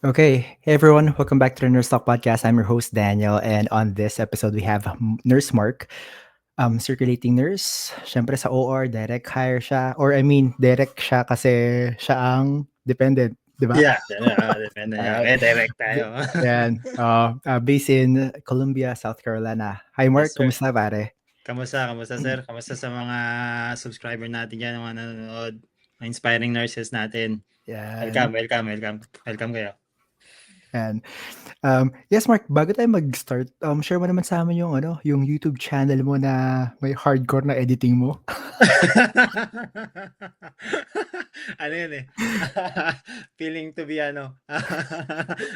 Okay, hey everyone, welcome back to the Nurse Talk Podcast. I'm your host Daniel, and on this episode we have Nurse Mark, circulating nurse. Siyempre sa OR, direct hire siya, or I mean, direct siya kasi siya ang dependent, di ba? Yeah, depende. Alright. Okay, direct B- tayo. Yan, based in Columbia, South Carolina. Hi Yes, Mark, sir. kumusta pare? Kamusta, sir? Kamusta sa mga subscriber natin dyan, mga nanonood, mga inspiring nurses natin? Yan. Welcome kayo. And yes Mark, bago tayo mag-start, share mo naman sa amin yung yung YouTube channel mo na may hardcore na editing mo. Ano yun eh? Feeling to be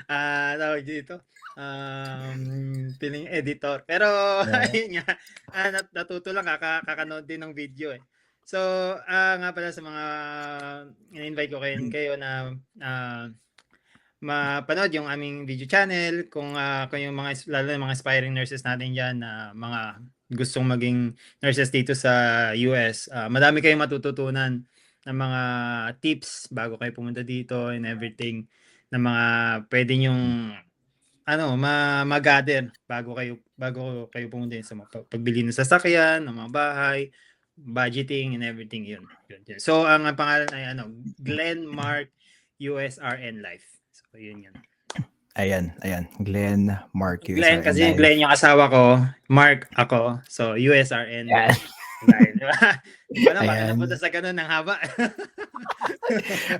tawag dito. Feeling editor. Pero Yeah. ayun nga, natuto lang kakanood din ng video eh. So, nga pala sa mga in-invite ko kayo na mapanood yung aming video channel kung yung mga lalo yung mga aspiring nurses natin diyan na mga gustong maging nurses dito sa US. Madami kayong matututunan ng mga tips bago kayo pumunta dito and everything na mga pwede nyong mag-gather bago kayo pumunta sa pagbili ng sasakyan, ng mga bahay, budgeting and everything yun. So ang pangalan ay Glenn Mark USRN Life. So yun. Ayan. Glenn, Mark, Glenn USRN kasi Live. Glenn yung asawa ko, Mark ako. So USRN Yan. Live. Di ba na bakit Ayan. napunta sa ganun ng haba?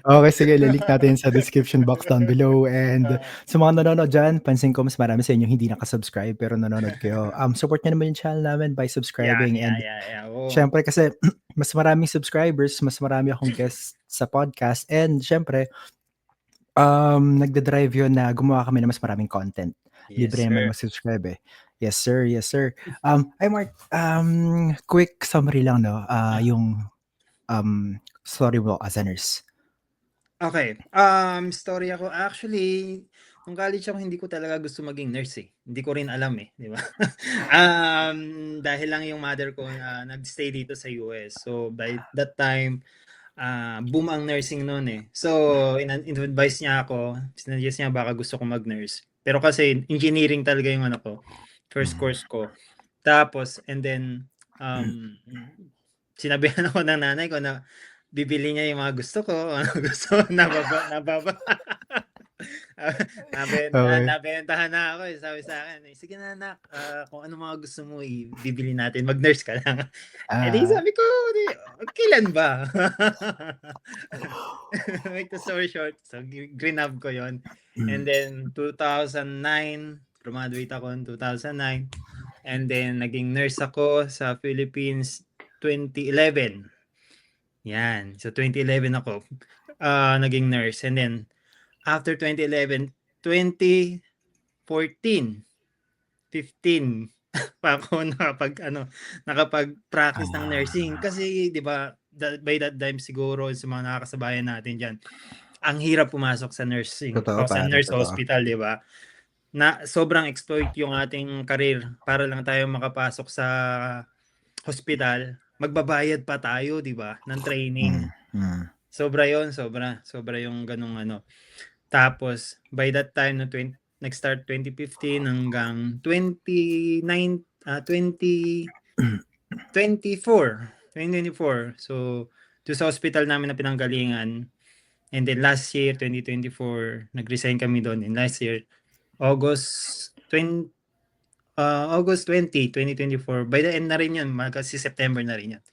Okay, sige, lilink natin sa description box down below. And sa mga nanonood dyan, pansin ko mas marami sa inyo hindi nakasubscribe pero nanonood kayo. Support nyo naman yung channel namin by subscribing. And Oo. syempre kasi mas maraming subscribers, mas marami akong guests sa podcast. And syempre, nagda-drive yun na gumawa kami ng mas maraming content. Yes, Libre naman sir. mag-subscribe eh. Yes, sir. Ay, Mark, quick summary lang, no? Yung story mo as a nurse. Okay. Story ako. Actually, nung college ako, hindi ko talaga gusto maging nurse eh. Hindi ko rin alam eh, di ba? Dahil lang yung mother ko nag-stay dito sa US. So, by that time, boom ang nursing noon eh. So, in-advise niya ako, sinuggest niya baka gusto ko mag-nurse. Pero kasi engineering talaga yung first course ko. Tapos, and then, sinabihan ako ng nanay ko na bibili niya yung mga gusto ko. Nababa. Nabentahan na ako. Sabi sa akin, sige na anak, kung ano mga gusto mo, bibili natin. Mag-nurse ka lang. Di sabi ko, kailan ba? Make the story short. So, grinab ko yon. And then, 2009, graduate ako in 2009. And then, naging nurse ako sa Philippines 2011. Yan. So, 2011 ako naging nurse. And then, after 2011, 2014, 15 pa ako nakapag-practice ng nursing. Kasi, di ba, by that time siguro sa mga nakakasabayan natin dyan, ang hirap pumasok sa nursing. Totoo, sa pare, nurse totoo. hospital, di ba? Na sobrang exploit yung ating career para lang tayo makapasok sa hospital. Magbabayad pa tayo, di ba, ng training. Sobra yung ganung Tapos, by that time, nag-start 2015 hanggang 2024. So, sa hospital namin na pinanggalingan. And then last year, 2024, nag-resign kami doon. And last year, August 20, 2024. By the end na rin yun, kasi September na rin yun.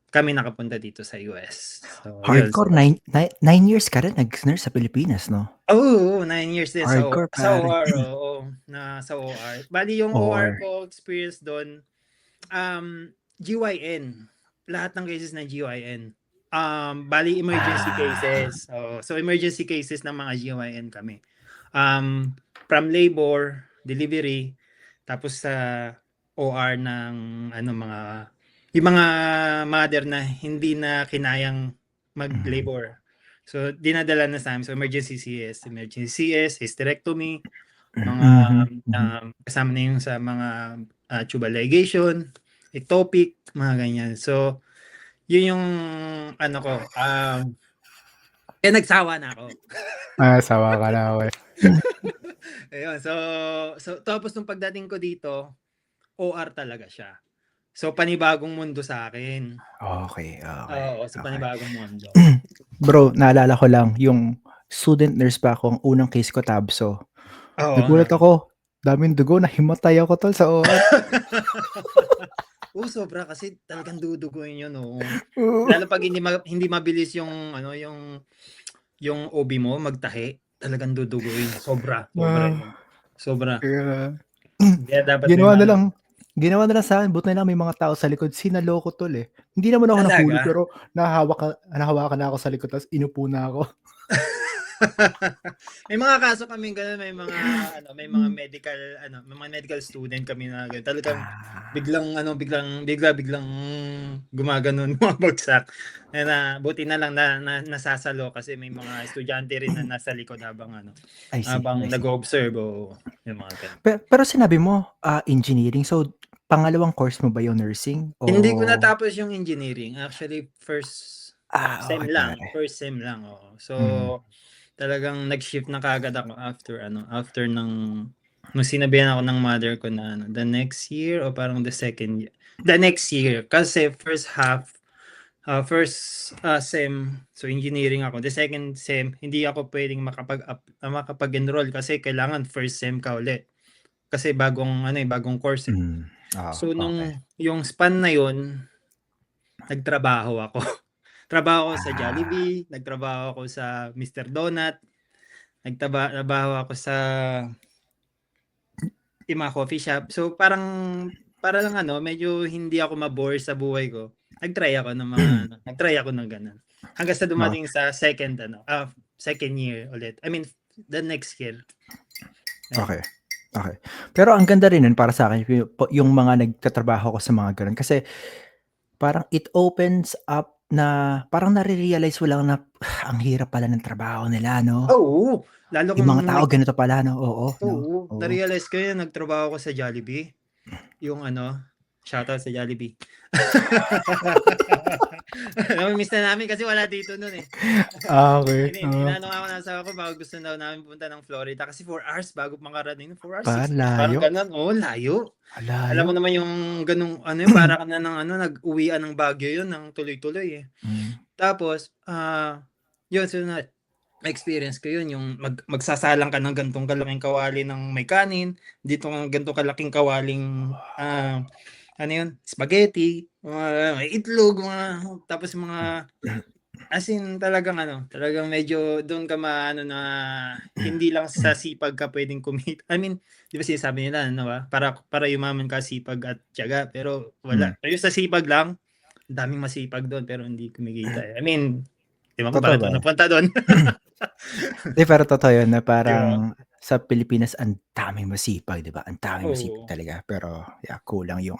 Kami nakapunta dito sa US. So, hardcore, 9 years ka rin nag-nurse sa Pilipinas, no? Oo, 9 years din hardcore, sa pare. OR. Sa OR. Bali yung OR ko experience doon, GYN. Lahat ng cases ng GYN. Bali emergency cases. So emergency cases ng mga GYN kami. From labor, delivery, tapos sa OR ng yung mga mother na hindi na kinayang mag-labor. So dinadala na sa amin. So emergency CS, hysterectomy, mga kasama na yung sa mga tubal ligation, ectopic, mga ganyan. So yun yung ko. Nagsawa na ako. Sawa ka na ako. Ayun, so tapos nung pagdating ko dito, OR talaga siya. So panibagong mundo sa akin. Okey, okey, Oo, so okey. panibagong mundo. Bro, naalala ko lang yung student nurse pa ako, ang unang case ko Tabso. Oo, Nagulat ako, daming dugo, nahimatay ako tol sa OR. Oo, sobra kasi talagang duduguin yun, oo. Oo. Lalo 'pag hindi mabilis yung ano, yung OB mo magtahi, talagang duduguin. Sobra, sobra Ah, yun. Sobra. kaya Kaya dapat may ginawa na ano lang ginawa na lang sa'kin buti na lang may mga tao sa likod, sinalok ko tol, eh. Hindi naman ako nahulog talaga. pero nahawakan na ako sa likod ta's inupo na ako. May mga kaso kaming gano'n, may mga Hmm. may mga medical student kami na gano'n. Talagang Ah, biglang gumaganon, bumabagsak. Buti na lang na nasasalo kasi may mga estudyante rin na nasa likod I see, habang I see. nag-o-observe, oo, yung mga gano'n. Pero sinabi mo, engineering, so pangalawang course mo ba yung nursing Hindi ko o natapos yung engineering. Actually, okey pare. first sem lang, oo. So, Mm. talagang nag-shift na kaagad ako after nung sinabihan ako ng mother ko na the next year o parang the next year. Kasi sem, so engineering ako. The second sem, hindi ako pwedeng makapag-enroll kasi kailangan first sem ka ulit. Kasi bagong course eh. Hmm, So, okey. yung span na yun, nagtrabaho ako. Trabaho ako sa Ah, Jollibee, nagtrabaho ako sa Mr. Donut, trabaho ako sa yung mga coffee shop. So para lang medyo hindi ako ma-bore sa buhay ko. Nag-try ako ng gano'n. Hanggang sa oo, dumating sa second year ulit. I mean, the next year. Ayun. okey, okey. Pero ang ganda rin nun para sa'kin yung mga nagtatrabaho ako sa mga gano'n kasi parang it opens up na parang nare-realize mo lang na ang hirap pala ng trabaho nila 'no? Oo, lalo Yung kung mga tao ganito pala 'no, oo 'no, oo, oo. na-realize ko 'yun nagtrabaho ako sa Jollibee. Yung shoutout sa Jollibee. Nami-miss na namin kasi wala dito nun, eh. Okey, oo. Inaano nga ako ng asawa ko baka gusto daw namin pumunta ng Florida kasi 4 hours bago makarating, 4 hours, 6 hours, parang Layo, gano'n. Oo, layo. Alam layo. mo naman yung gano'ng yun, para ka na ng nag-uwian ng Baguio yun ng tuloy-tuloy, eh. Hmm, Tapos, yun so na-experience ko yun, yung magsasalang ka ng gan'tong kalaking kawali ng may kanin, dito ng gan'tong kalaking kawaling, spaghetti, may itlog, tapos as in talagang medyo dun ka maano na hindi lang sa sipag ka puwedeng kumita. I mean, 'di ba sinasabi nila ano ba, para yumaman ka sipag at tiyaga, pero hmm. wala. Yung sa sipag lang, ang daming masipag dun pero hindi kumikita, eh. I mean, ewan ko Totoo bakit ba? ako napunta dun. 'Di pero totoo yun na 'Di ba? parang sa Pilipinas ang daming masipag 'di ba, ang daming masipag Oo, talaga pero yeah, kulang yung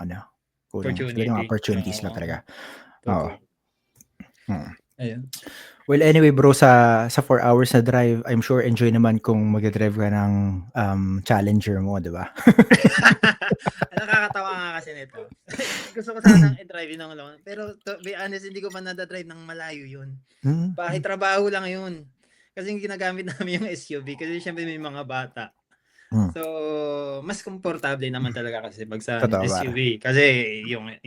kulang siguro yung opportunity. opportunities lang Oo, talaga, oo, totoo. mm. Ayun. Well, anyway bro sa 4 hours na drive, I'm sure enjoy naman kung magda-drive ka ng, Challenger mo 'di ba? Ang nakakatawa nga kasi nito, gusto ko sanang i-drive yung long pero to be honest hindi ko pa nada-drive ng malayo yun. Hmm, Bahay hmm, trabaho lang yun. Kasi yung ginagamit namin yung SUV kasi siyempre may mga bata. hmm, So, mas komportable naman talaga kasi 'pag sa totoo pare. SUV kasi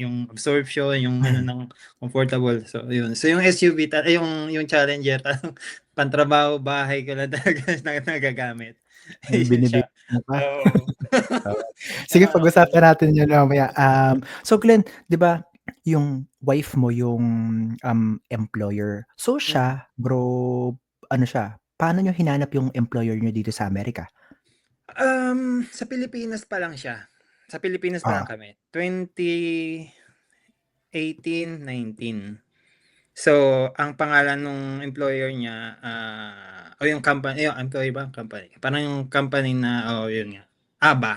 yung absorption, yung ng comfortable. So, yun. So, yung SUV yung Challenger talagang pantrabaho, bahay ko lang talaga nagagamit. Yun Binibili siya. mo pa. Oo. Oo. Sige Nakakatuwa. pag-usapan natin 'yun mamaya. So Glenn, 'di ba yung wife mo yung, employer. So Mm. siya, bro, ano siya, paano niyo hinanap yung employer niyo dito sa Amerika? Sa Pilipinas pa lang siya. Sa Pilipinas pa Oo, lang kami. 2018, 19. So, ang pangalan nung employer niya, o yung company, yung employer ba, company? Parang yung company na, yun nga, ABA.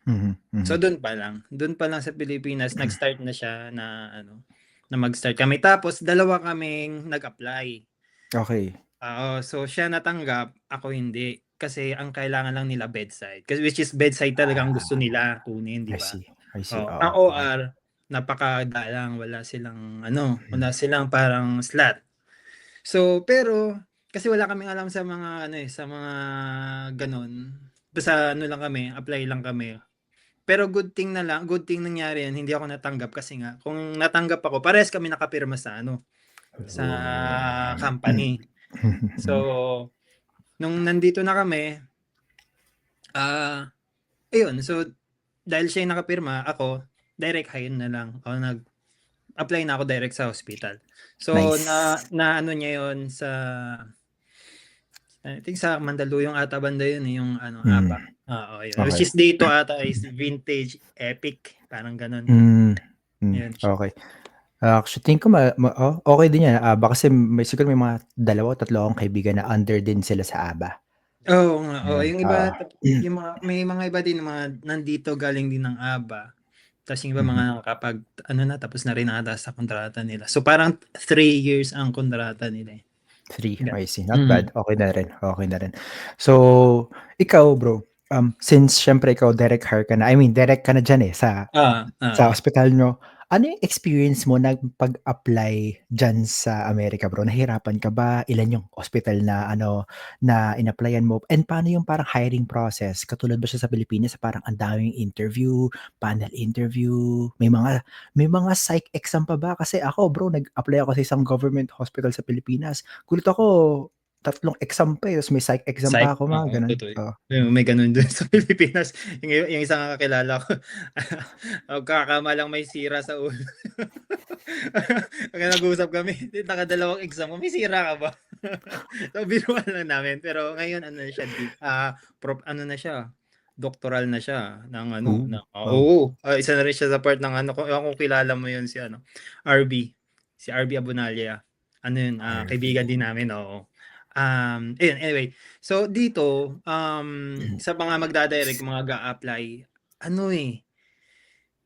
mhm, So, mhm. dun pa lang sa Pilipinas, nag-start na siya na mag-start kami. Tapos, dalawa kaming nag-apply. Okey. Oo, so siya natanggap, ako hindi. Kasi ang kailangan lang nila bedside. Kasi which is bedside talaga ang gusto Ah, nila kunin, 'di I ba? see, I see, Oo, ang oo, okey. OR napakadalang, wala silang parang slot. So, pero kasi wala kaming alam sa mga ano, sa mga gano'n. Basta ano lang kami, apply lang kami. Pero good thing nangyari 'yun, hindi ako natanggap kasi nga kung natanggap ako parehas kami nakapirma sa ano, sa company. So, nung nandito na kami, ayun, so dahil siya yung nakapirma, ako direct hire na lang o nag-apply na ako direct sa hospital. So, Nice. na ano niya 'yun sa I think sa Mandaluyong ata banda 'yun, yung ano, Hmm, ABA. Oo, yun. Which okey. is dito ata is Vintage Epic, parang gano'n. Hmm, Ayun siya. okey. Actually tingin ko okey din 'yan, ABBA kasi siguro may mga 2 o 3 akong kaibigan na under din sila sa ABBA. Oo nga, oo. Ayun, Yung iba yung mga may mga iba din na mga nandito galing din ng ABA, ta's yung iba Mhm. mga nakakapag-ano na, tapos na rin ata sa kontrata nila. So, parang 3 years ang kontrata nila, eh. 3, I see, not Mm. bad, okey na rin, okey na rin. So, ikaw bro, since siyempre ikaw direct hire ka na, I mean direct ka na diyan, eh, sa Oo. ospital niyo. Ano yung experience mo pag-apply diyan sa Amerika bro? Nahirapan ka ba? Ilan yung ospital na ano, na in-applyan mo? And paano yung parang hiring process? Katulad ba siya sa Pilipinas parang ang daming interview, panel interview, may mga psych exam pa ba? Kasi ako bro, nag-apply ako sa isang government hospital sa Pilipinas. Gulat ako, 3 exam pa, ta's may psych exam pa Psych, ako, mga oo, gano'n. totoo. Oo. May gano'n dun sa Pilipinas. Yung isang kakilala ko, magkakamalang may sira sa ulo. Pagka nag-uusap kami, nakadalawang exam mo, may sira ka ba? So, biruan lang namin. Pero ngayon ano na siya, ano na siya, doctoral na siya ng ano, Oh, wow. oo, isa na rin siya sa part ng ano, kung kilala mo yun si ano, RB, si RB Abunalya. Ano yun, kaibigan din namin, oo. Ayun, anyway. So dito, sa mga magda-direct, mga mag-a-apply, ano,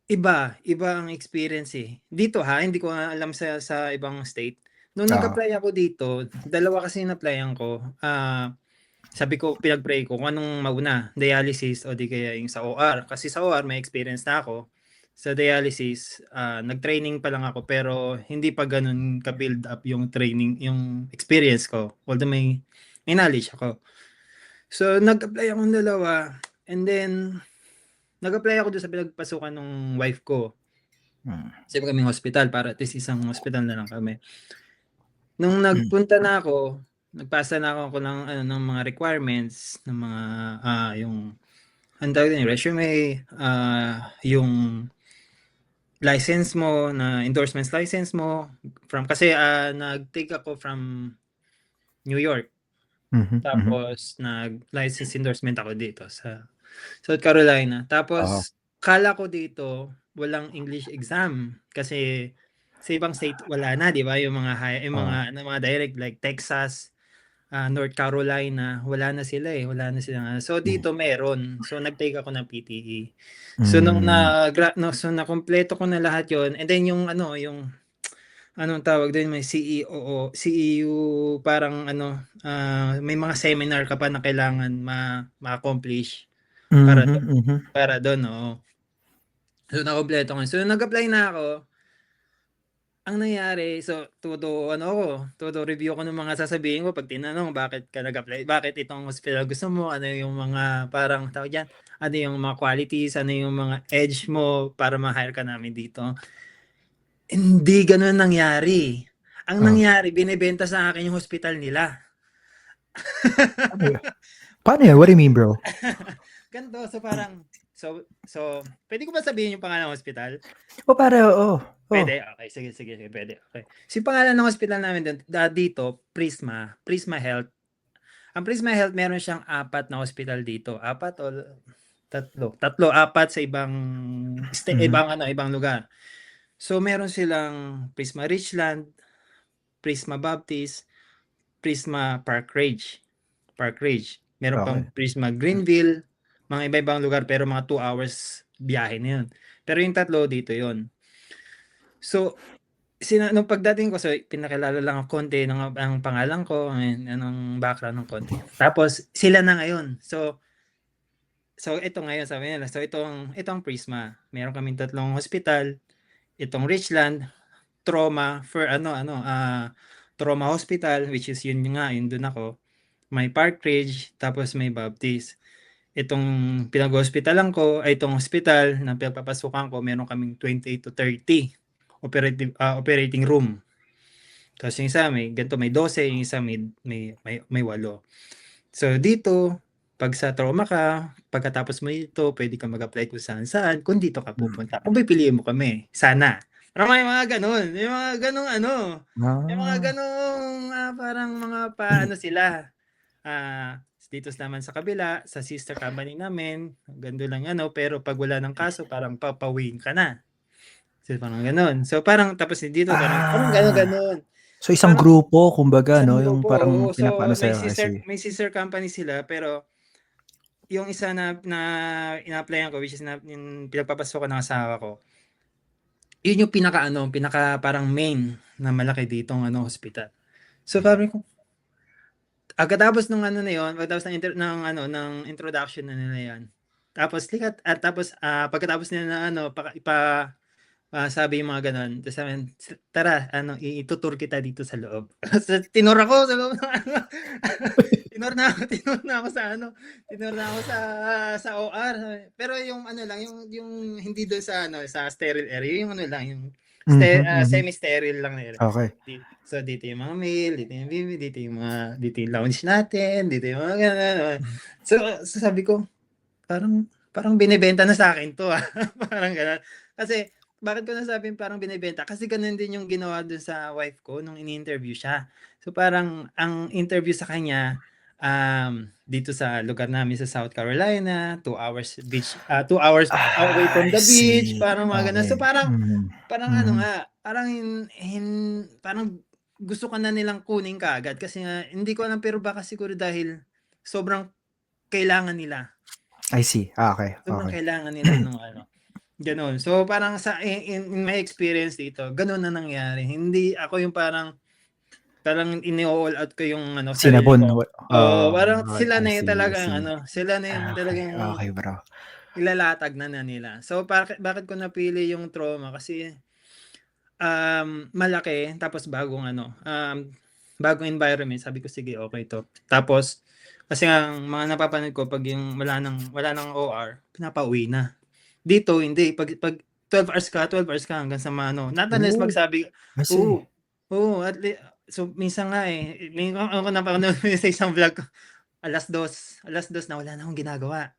iba ang experience, eh. Dito hindi ko nga alam sa ibang state. Nung Oo. nag-apply ako dito, dalawa kasi in-applyan ko, sabi ko pinag-pray ko kung anong mauna, dialysis o di kaya yung sa OR. Kasi sa OR may experience na ako. Sa dialysis, nag-training pa lang ako pero hindi pa gano'n ka-build up yung training, yung experience ko. Although may knowledge ako. So nag-apply akong dalawa and then nag-apply ako dun sa pinagpasukan nung wife ko. Hmm. Kasi kaming hospital para at least isang hospital na lang kami. Nung Hmm. nagpunta na ako, nagpasa na ako ng ano, ng mga requirements ng mga, yung anong tawag dun, yung resume, yung license mo na endorsements license mo kasi, nag-take ako from New York. Mhm, mhm. Tapos nag-license endorsement ako dito sa South Carolina. Oo. Tapos akala ko dito walang English exam kasi sa ibang state wala na, 'di ba? Yung Oo. mga ano, mga direct like Texas, North Carolina, wala na sila, wala na silang so Hmm. dito meron. So nag-take ako ng PTE. So nung Hmm. nakumpleto ko na lahat 'yon and then yung ano, yung anong tawag dun, may CEU, parang ano, may mga seminar ka pa na kailangan ma-accomplish para Mhm, dun mhm. para dun, oo. So nakumpleto ko. So nag-apply na ako, ang nangyari, so todo review ko ng mga sasabihin ko 'pag tinanong, "Bakit ka nag-apply? Bakit itong hospital gusto mo? Ano yung mga parang tawag diyan, ano yung mga qualities, ano yung mga edge mo para ma-hire ka namin dito?" Hindi gano'n nangyari. Ang Oh, nangyari binebenta sa akin yung hospital nila. paano yun? Paano yun? What do you mean, bro? Ganito, so parang puwede ko ba sabihin yung pangalan ng hospital? Para oo, oh. Puwede? Okey, sige puwede, okey. So yung pangalan ng hospital namin dito Prisma Health. Ang Prisma Health meron siyang 4 na hospital dito, 4 o 3, 4 sa Mhm. ibang lugar. So meron silang Prisma Richland, Prisma Baptist, Prisma Park Ridge. Meron pang Okey. Prisma Greenville, mga iba-ibang lugar pero mga 2 hours biyahe na 'yun. Pero yung tatlo dito 'yun. So, nung pagdating ko, so pinakilala lang ako konti ng pangalan ko, anong background ng konti. Tapos sila na ngayon. So ito ngayon sabi nila, so itong Prisma, meron kaming 3 hospital, itong Richland, trauma for Trauma Hospital, which is yun dun ako. May Park Ridge, tapos may Baptist. Itong pinag-hospitalan ko, ay itong hospital na pinagpapasukan ko, meron kaming 28 to 30 operating room. Tapos yung isa may ganito, may 12, yung isa may 8. So dito, pag sa trauma ka, pagkatapos mo dito, pwede ka mag-apply kung saan kung dito ka pupunta. Kung pipiliin mo kami, sana. Pero may mga ganun, may mga ganung may mga Ah. ganung parang mga paano sila. Dito naman sa kabila, sa sister company namin, ganito lang pero pag wala ng kaso, parang papawin ka na. So parang ganun. So parang tapos dito, parang Ah. ganun. So So isang parang grupo kumbaga isang 'no, yung grupo, oo. parang So pinapaano sa'yo, I see. may sister company sila, pero yung isa na ina-applyan ko, which is yung pinagpapasokan ng asawa ko, yun yung pinaka parang main na malaki ditong hospital. So sabi ko, pagkatapos nung na yun, pagkatapos ng introduction na nila yan, tapos pagkatapos nila na sabi yung mga gano'n, tapos sabi, tara, itutur kita dito sa loob. So, tinur ako sa loob ng tinur na ako sa OR. Pero yung lang, yung hindi doon sa sterile area, yung lang, yung semi-sterile lang na area. Okay. So, dito yung mga male, dito yung female, dito yung lounge natin, dito yung mga gano'n. So, sabi ko, parang binibenta na sa akin to parang gano'n. Kasi, bakit ko nasabing parang binibenta? Kasi ganun din yung ginawa dun sa wife ko nung ini-interview siya. So parang ang interview sa kanya, dito sa lugar namin sa South Carolina, 2 hours away from I the beach, see. parang mga ganun. Okay. So parang Mhm. parang Mhm. parang parang gusto ka na nilang kunin kaagad kasi nga hindi ko alam, pero baka siguro dahil sobrang kailangan nila. I see. Okay, Sobrang okay. kailangan nila nung gano'n. So, parang in my experience dito, gano'n na nangyari. Hindi ako yung parang ini-all out ko yung sarili Sinabon, ko. Oo, parang sila I na yung see, I talagang see. sila na yung Okay, talagang okay bro. ilalatag na nila. So, bakit ko napili yung trauma? Kasi, malaki, tapos bagong environment. Sabi ko, sige, okay 'to. Tapos, kasi ang mga napapanood ko 'pag yung wala ng OR, pinapauwi na. Dito hindi, 'pag 12 hours ka hanggang sa not unless Oh, magsabi, I see. oo, oo, so minsan nga, may ako napanood ko sa isang vlog ko, 2:00 na wala na akong ginagawa.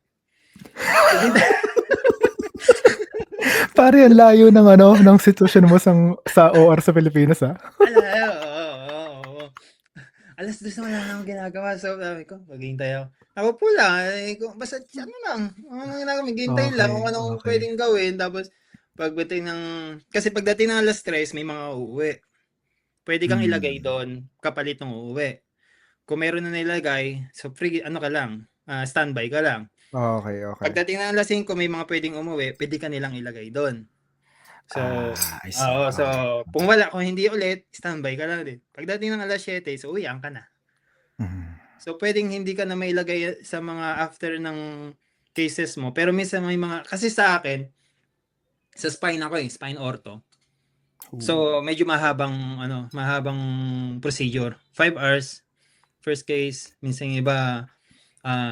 Pare ang layo ng ng sitwasyon mo sa OR sa Pilipinas, Oo, oo. 2:00 na wala na akong ginagawa. So sabi ko, maghihintay ako. Nakaupo lang, basta lang, anong ginagawa, maghihintay lang kung Okay, anong okay. puwedeng gawin. Tapos kasi pagdating ng 3:00 may mga uuwi. Puwede kang ilagay Hmm. do'n, kapalit ng uuwi. Kung meron na nailagay, so free ka lang, standby ka lang. Okay, okay. Pagdating ng 5:00 may mga puwedeng umuwi, puwede ka nilang ilagay do'n. So, I see. oo. So, Okay. kung hindi ulit, standby ka lang din. Pagdating ng 7:00, so uwian ka na. Mhm. So, puwedeng hindi ka na mailagay sa mga after ng cases mo, pero minsan may mga kasi sa akin, sa spine ako, spine ortho. Ooh. So, medyo mahabang procedure. 5 hours, first case, minsan yung iba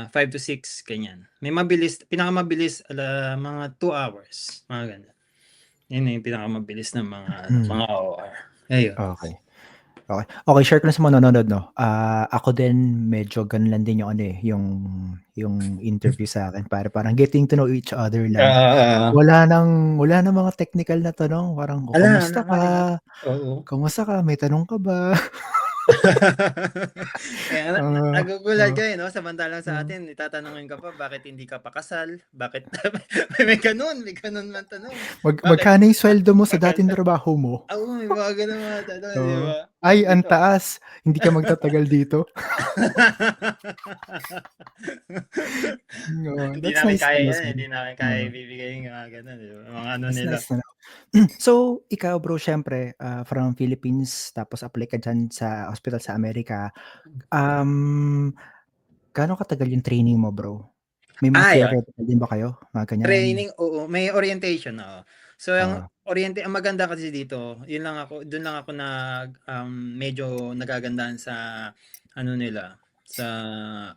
5 to 6, ganyan. Pinakamabilis mga 2 hours, mga ganun. Yun yung pinakamabilis ng Hmm. mga OR. Ayun. Okay. Okay. Okay, share ko lang sa mga nanonood 'no. Ako din medyo gano'n lang din yung yung interview sa'kin parang getting to know each other lang. Oo. Wala ng mga technical na tanong, parang, "Oh, Wala, kamusta wala. ka? Oo. Kamusta ka? May tanong ka ba?" Kaya Oo, nagugulat oo, ka 'no, samantalang sa oo. atin tatanungin ka pa, bakit hindi ka pa kasal, bakit may gano'n ngang tanong. Bakit Magkano yung sweldo mo sa dating magkano trabaho mo? oo, may mga gano'ng mga tanong, 'di Oo. ba? Ay, ang Dito taas, hindi ka magtatagal dito. Oo, Hindi that's namin nice to kaya know, 'yan, sorry. hindi namin kaya Oo, ibibigay yung mga gano'n, 'di ba, mga that's nila. nice to know. So, ikaw bro siyempre, from Philippines tapos apply ka diyan sa hospital sa Amerika. Um, Gaano katagal yung training mo bro? May mga Yun. theoretical din ba kayo, mga ganyan? Training, oo, may orientation, oo. So, ang Oo. Ang maganda kasi dito, doon lang ako medyo nagagandahan sa ano nila, sa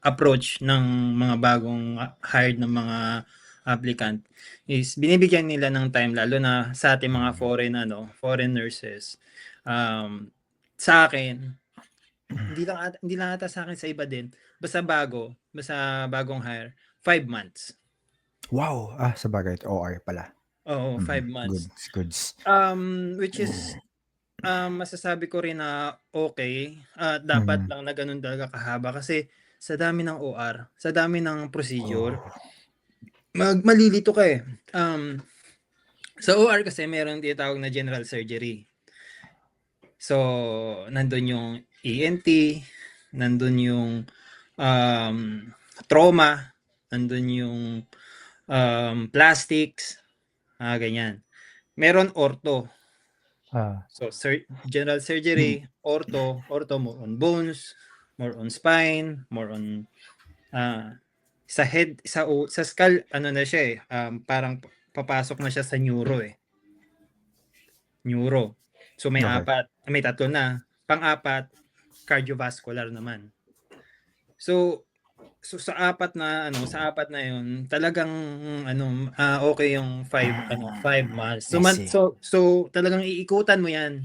approach ng mga bagong hired ng mga applicant is binibigyan nila ng time lalo na sa ating mga foreign nurses. Sa akin, hindi lang ata sa akin, sa iba din. Basta bagong hire, 5 months. Wow! Sa bagay, OR pala. Oo, 5 months. Goods. Which is masasabi ko rin na okay. Dapat lang na ganun talaga kahaba kasi sa dami ng OR, sa dami ng procedure, malilito ka eh. Sa OR kasi meron tinatawag na general surgery. So, nandun yung ENT, nandun yung trauma, nandun yung plastics, ganyan. Meron ortho. So, general surgery, ortho more on bones, more on spine, more on sa head, sa skull, ano na siya eh, parang papasok na siya sa neuro eh. Neuro. So may tatlo na. Pang-apat, cardiovascular naman. So sa apat na 'yon, talagang okay yung 5 months. So talagang iikutan mo 'yan.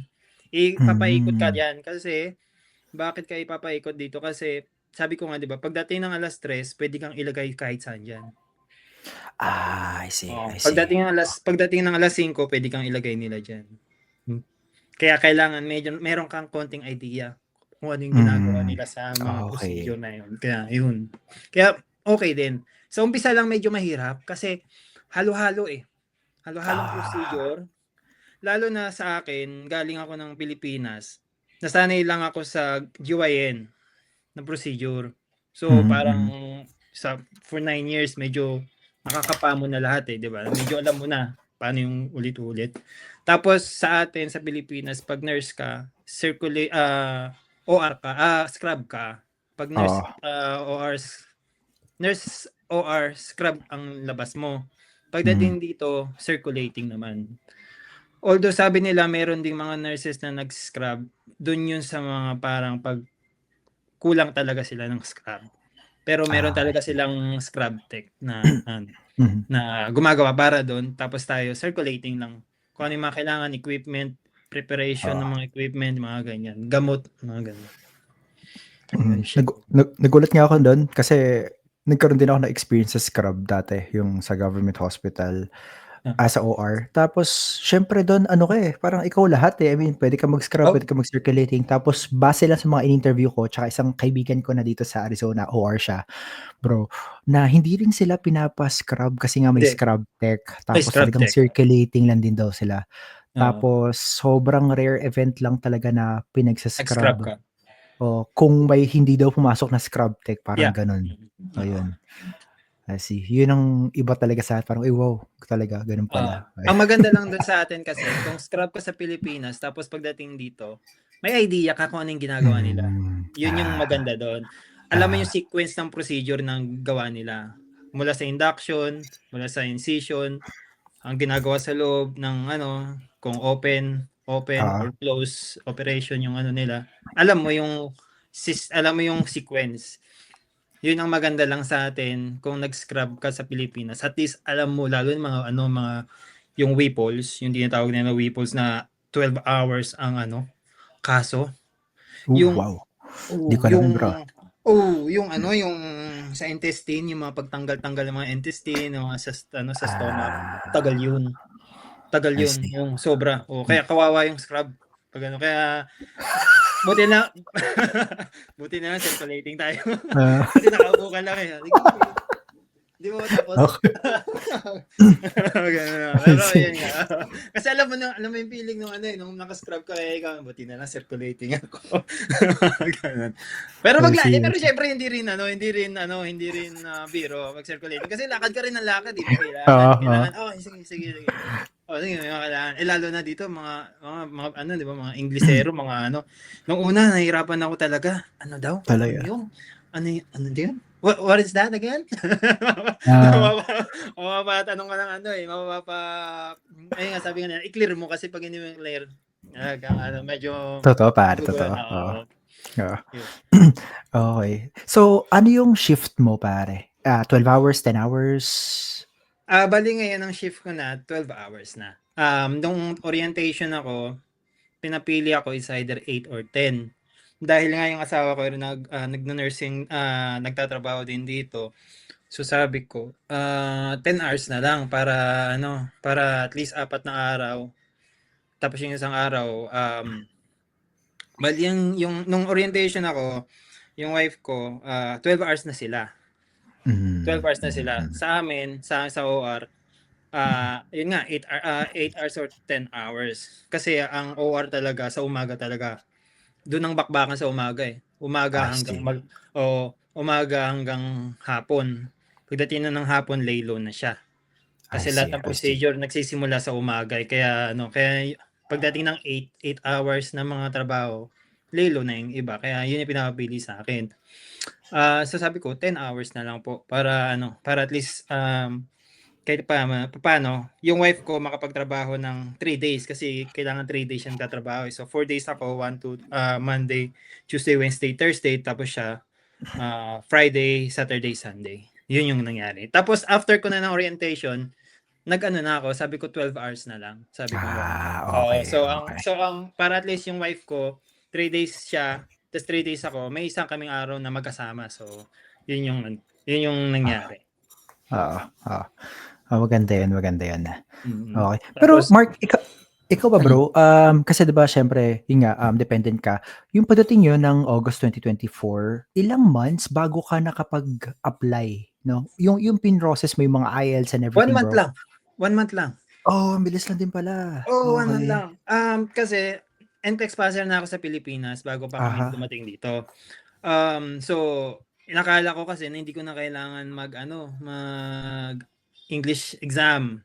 Ipapaikot ka diyan kasi bakit ka ipapaikot dito? Kasi sabi ko nga 'di ba, pagdating ng 3:00, pwede kang ilagay kahit saan diyan. I see. Pagdating ng 5:00, pwede kang ilagay nila diyan. Kaya kailangan meron kang konting idea kung ano yung ginagawa nila sa mga procedure na yun. Kaya okay din. Sa umpisa lang medyo mahirap kasi halo-halo eh. Halo-halong procedure. Lalo na sa akin, galing ako ng Pilipinas. Nasanay lang ako sa GYN na procedure. So parang for 9 years medyo nakakapamo na lahat eh, 'di ba? Medyo alam mo na paano yung ulit-ulit. Tapos sa atin sa Pilipinas, pag nurse ka, OR ka, scrub ka. Pag nurse OR, scrub ang labas mo. Pagdating dito, circulating naman. Although sabi nila meron ding mga nurses na nag-scrub, dun yun sa mga parang pag kulang talaga sila ng scrub. Pero meron talaga silang scrub tech na gumagawa para doon. Tapos tayo circulating lang. Kung ano yung mga kailangan, equipment, preparation ng mga equipment, mga ganyan. Gamot, mga ganyan. Nagulat nga ako doon kasi nagkaroon din ako na experience sa scrub dati, yung sa government hospital. Sa OR. Tapos, syempre doon, parang ikaw lahat eh. I mean, pwede ka mag-scrub, pwede ka mag-circulating. Tapos, base lang sa mga in-interview ko, tsaka isang kaibigan ko na dito sa Arizona, OR siya, bro, na hindi rin sila pinapa-scrub kasi nga may scrub tech. Tapos, talagang circulating lang din daw sila. Tapos, sobrang rare event lang talaga na pinagsa-scrub. O, kung may hindi daw pumasok na scrub tech, parang ganun. Ayun. I see. Yun ang iba talaga sa parang, wow, talaga, ganun pala. Ang maganda lang doon sa atin kasi, kung scrub ka sa Pilipinas, tapos pagdating dito, may idea ka kung ano yung ginagawa nila. Yun yung maganda doon. Alam mo yung sequence ng procedure ng gawa nila. Mula sa induction, mula sa incision, ang ginagawa sa loob ng kung open or close operation yung nila. Alam mo yung sequence. Yun ang maganda lang sa atin kung nag-scrub ka sa Pilipinas. At least alam mo lalo yung mga yung WIPOLS, yung tinatawag nila WIPOLS na 12 hours ang kaso. Wow. Di ko alam, bro. Yung sa intestine, yung mga pagtanggal-tanggal ng mga intestine, sa stomach, tagal yun. Yung sobra. Kaya kawawa yung scrub. Kaya buti na circulating tayo. Kasi nakaupo ka lang eh. Di mo tapos. Pero yun nga. Kasi alam mo yung feeling nung naka-scrub ka kaya ikaw, buti na lang circulating ako. Pero pero syempre hindi rin biro mag-circulating kasi lakad ka rin ng lakad, di ba? Kailangan sige. Sige, kailangan. Lalo na dito mga di ba, mga Inglesero, mga nung una nahihirapan ako talaga. Ano daw? Talaga. Ano din? What is that again? Ah, Mapapatanong ka ng ano eh, ayun nga sabi nga nila, i-clear mo kasi pag hindi mo i-clear, ano, medyo totoo pare, magugulo, totoo. Oo. oo, Oo. yun. Okay. So, ano yung shift mo pare? 12 hours, 10 hours? Bali ngayon ang shift ko na 12 hours na. Nung orientation ako, pinapili ako is either 8 or 10. Dahil nga yung asawa ko nagno-nursing, nagtatrabaho din dito. So sabi ko, 10 hours na lang para ano, para at least 4 na araw. Tapos yung isang araw, bali yung nung orientation ako, yung wife ko, 12 hours na sila. 12 Mm, hours na mm, sila. mm. Sa amin, sa OR, yun nga, 8 hours or 10 hours. Kasi ang OR talaga, sa umaga talaga, doon ang bakbakan sa umaga eh. I see. Umaga hanggang hapon. Pagdating na ng hapon, laylo na siya. I Kasi lahat see, ng I see. procedure nagsisimula sa umaga eh. Kaya pagdating ng 8 hours na mga trabaho, laylo na yung iba. Kaya yun yung pinapili sa akin. So sabi ko 10 hours na lang po para ano, para at least kahit paano, yung wife ko makapagtrabaho ng 3 days kasi kailangan 3 days siya nagtatrabaho. So 4 days ako, Monday, Tuesday, Wednesday, Thursday, tapos siya Friday, Saturday, Sunday. Yun yung nangyari. Tapos after ko na ng orientation, nag-ano na ako, sabi ko 12 hours na lang. Sabi ko gano'n. Okay, So okay. ang para at least yung wife ko, 3 days siya, tapos 3 days ako, may isang kaming araw na magkasama. So, yun yung Ah, nangyari. oo, oo. Maganda yun, maganda yun. Mm. Okay. Pero Tapos, Mark, ikaw ba bro, kasi 'di ba siyempre, yun nga, dependent ka. Yung pagdating yun ng August 2024, ilang months bago ka nakapag-apply, 'no? Yung pinrocess mo yung mga IELTS and 1 everything month bro? lang. 1 month lang. Oh, ang bilis lang din pala. Oo, 1 month Okay. lang. Kasi NCLEX passer na ako sa Pilipinas bago pa kami Aha. dumating dito. So inakala ko kasi na hindi ko na kailangan mag-English exam.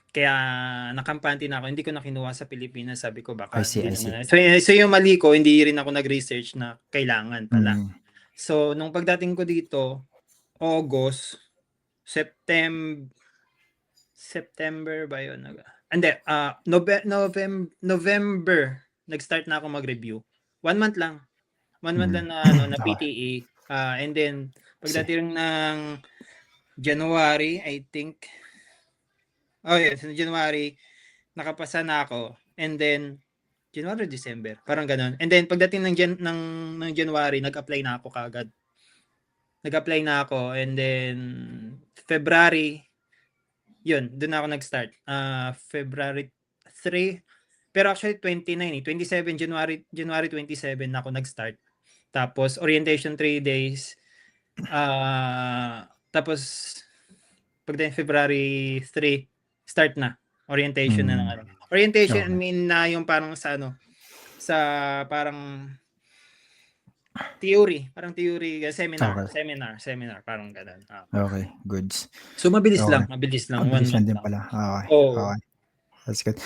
Kaya nakampante na ako, hindi ko na kinuha sa Pilipinas. Sabi ko I baka see, hindi I see. naman. So yung mali ko, hindi rin ako nag-research na kailangan pala. Mm. So nung pagdating ko dito, August, September ba yun? Hindi, November, nag-start na ako mag-review. 1 month lang. 1 month lang na, ano, na Okay, PTE. And then, see. pagdating ng January, I think, yes, January, nakapasa na ako. And then, January, December, parang ganun. And then, pagdating ng January, nag-apply na ako kagad. Nag-apply na ako. And then, February, yun, doon ako nag-start. February 3, pero actually 29 eh. 27, January 27 ako nag-start. Tapos orientation 3 days. Tapos pagdating February 3, start na. Orientation na ng Mm. ano. Orientation, I Okay. mean na yung parang sa ano, sa parang theory, Okay. seminar, parang ganun. Okay, goods. So mabilis Okay. lang, mabilis lang, Ang 1 bilis lang month din lang. pala. Okay, Oo. okay. That's good.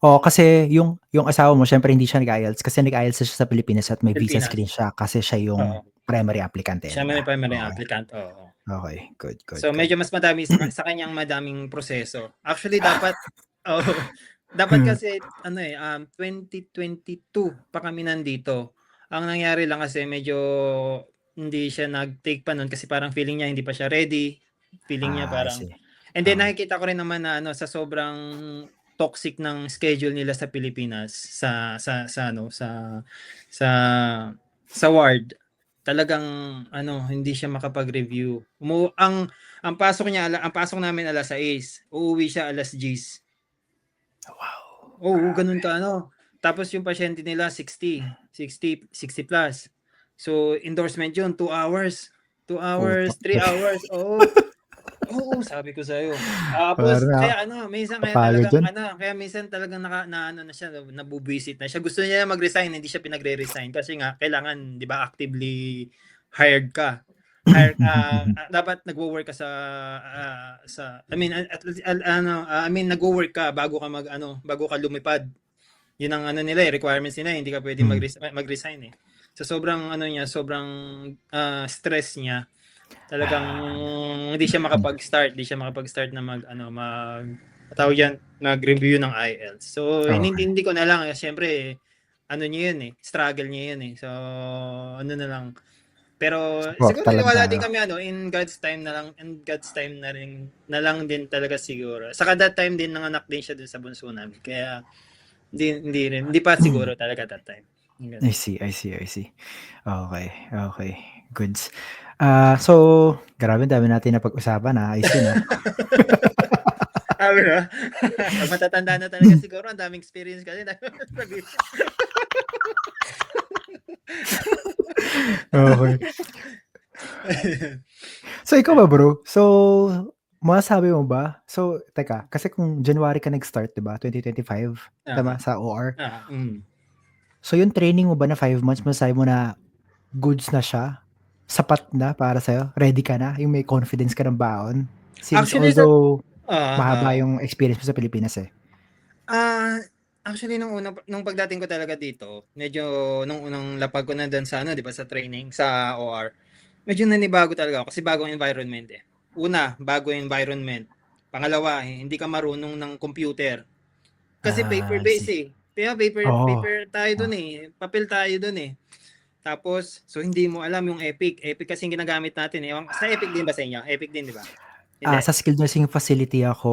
Oo, kasi yung asawa mo siyempre hindi siya nag-IELTS kasi nag-IELTS siya sa Pilipinas at may visa Pilipinas. screen siya kasi siya yung Oo. primary applicant, eh, Siya 'di man ba? yung primary Okay. applicant, oo. Okay, good, good, So good. medyo mas madami sa kanyang madaming proseso. Actually dapat oo, dapat kasi ano, 2022 pa kami nandito. Ang nangyari lang kasi medyo hindi siya nag-take pa nun kasi parang feeling niya hindi pa siya ready. Feeling niya I parang see. and then Okay. nakikita ko rin naman na ano sa sobrang toxic ng schedule nila sa Pilipinas sa sa ward. Talagang ano, hindi siya makapag-review. Ang pasok namin 6:00, uuwi siya 10:00. Wow, Oo, grabe. gano'n ka ano. Tapos yung pasyente nila 60 plus. So endorsement yun 2 hours, 2 hours, Putok. 3 hours, oo. Oo, sabi ko sa'yo. Tapos Parang nakakapagod yun. kaya minsan talagang na ano na siya, nabubwisit na siya. Gusto niya mag-resign, hindi siya pinagre-resign kasi nga kailangan 'di ba actively hired ka. Dapat nagwo-work ka sa I mean I mean nagwo-work ka bago ka lumipad. Yun ang ano nila requirements nila, hindi ka pwedeng Hmm. mag-resign eh. So sobrang ano niya, sobrang stress niya. Talagang hindi siya makapag-start na tawag yan, nag-review ng IELTS. So, Okay. hindi ko na lang, syempre, ano niya yun struggle niya yun So, ano na lang. Pero siguro Suporta lang wala din tayo. kami in God's time na lang, in God's time na lang din talaga siguro. Saka that time din nanganak din siya dun sa bunso namin. Kaya hindi pa siguro talaga that time. I see, I see, I see. Okay, okay. Goods. So, grabe dami natin napag-usapan, ayos yun, Sabi na, pag matatanda na talaga siguro, ang daming experience kasi. Okay. So, ikaw ba bro? So, masasabi mo ba? So, teka, kasi kung January ka nag-start, 'di ba? 2025, tama, Ah, sa OR. ah, mm. So, yung training mo ba na 5 months, masasabi mo na goods na siya? Sapat na para sa'yo? Ready ka na? Yung may confidence ka ng baon? Since Actually, sa although ah, mahaba ah, yung experience mo sa Pilipinas eh. ah, actually nung pagdating ko talaga dito, medyo nung unang lapag ko na doon sa 'di ba, sa training sa OR, medyo nanibago talaga ako kasi bagong environment Una, bagong environment. Pangalawa, hindi ka marunong ng computer. Kasi paper I base see. Kaya paper Oo. paper tayo Oh. doon papel tayo doon Tapos, so hindi mo alam yung Epic. Epic kasi ginagamit natin Sa Epic din ba sa inyo? Epic din, di ba? Hindi. Sa skilled nursing facility ako,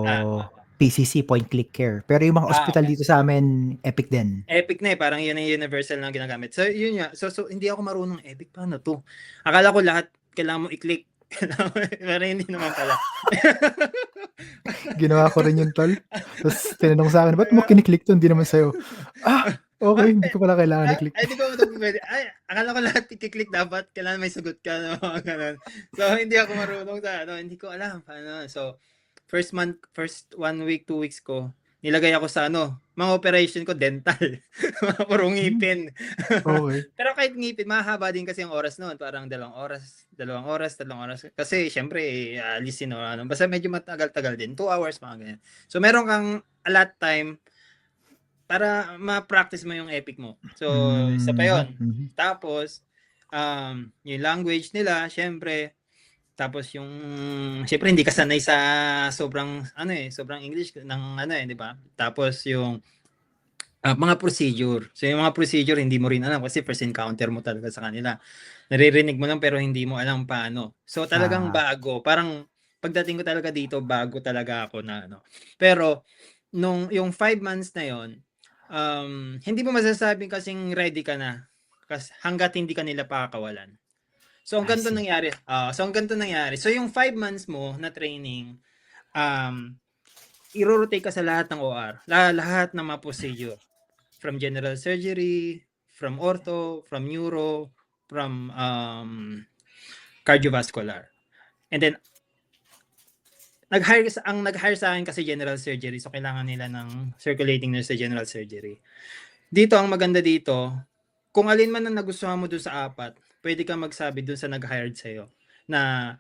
Ah, ah, PCC, Point Click Care. Pero yung mga ospital okay. dito sa'min, Epic din. Epic parang yun ang universal na ginagamit. So, yun nga. So hindi ako marunong Epic. Paano to? Akala ko lahat kailangan mo i-click. Pero hindi naman pala. Ginawa ko rin yun tol. Tapos tinanong sa'kin, "Ba't mo kini-click 'to, hindi naman sa'yo?" Okey, hindi ko pala kailangan i-click. Ay, di ko pwede. Ay, akala ko lahat i-click dapat. Kailangan may sagot ka. Ganun. So, hindi ako marunong hindi ko alam. Paano. So, first 1 week, 2 weeks ko, nilagay ako sa mga operation ko, dental. Puro Hmm, ngipin. okey. Pero kahit ngipin, mahaba din kasi ang oras noon. Parang 2 oras, 3 oras. Kasi, syempre, alisin Basta medyo matagal-tagal din. 2 hours, mga ganyan. So, meron kang a lot time para ma-practice mo yung epic mo. So, isa pa Mhm, yun. mhm. Tapos, yung language nila, syempre, tapos yung, syempre hindi ka sanay sa sobrang English ng di ba? Tapos yung mga procedure. So yung mga procedure hindi mo rin alam kasi first encounter mo talaga sa kanila. Naririnig mo lang pero hindi mo alam paano. So talagang Ah, bago. Parang pagdating ko talaga dito, bago talaga ako na Pero nung yung 5 months na yon, hindi mo masasabing kasing ready ka na kasi hangga't hindi ka nila pakakawalan. So ang I ganito see. nangyari. So yung 5 months mo na training, um, i-rotate ka sa lahat ng OR, lahat ng mga procedure. From general surgery, from ortho, from neuro, from cardiovascular. And then nag-hire sa akin kasi general surgery, so kailangan nila ng circulating nurse sa general surgery. Dito ang maganda dito, kung alin man ang nagustuhan mo dun sa apat, pwede kang magsabi dun sa nag-hired sa'yo na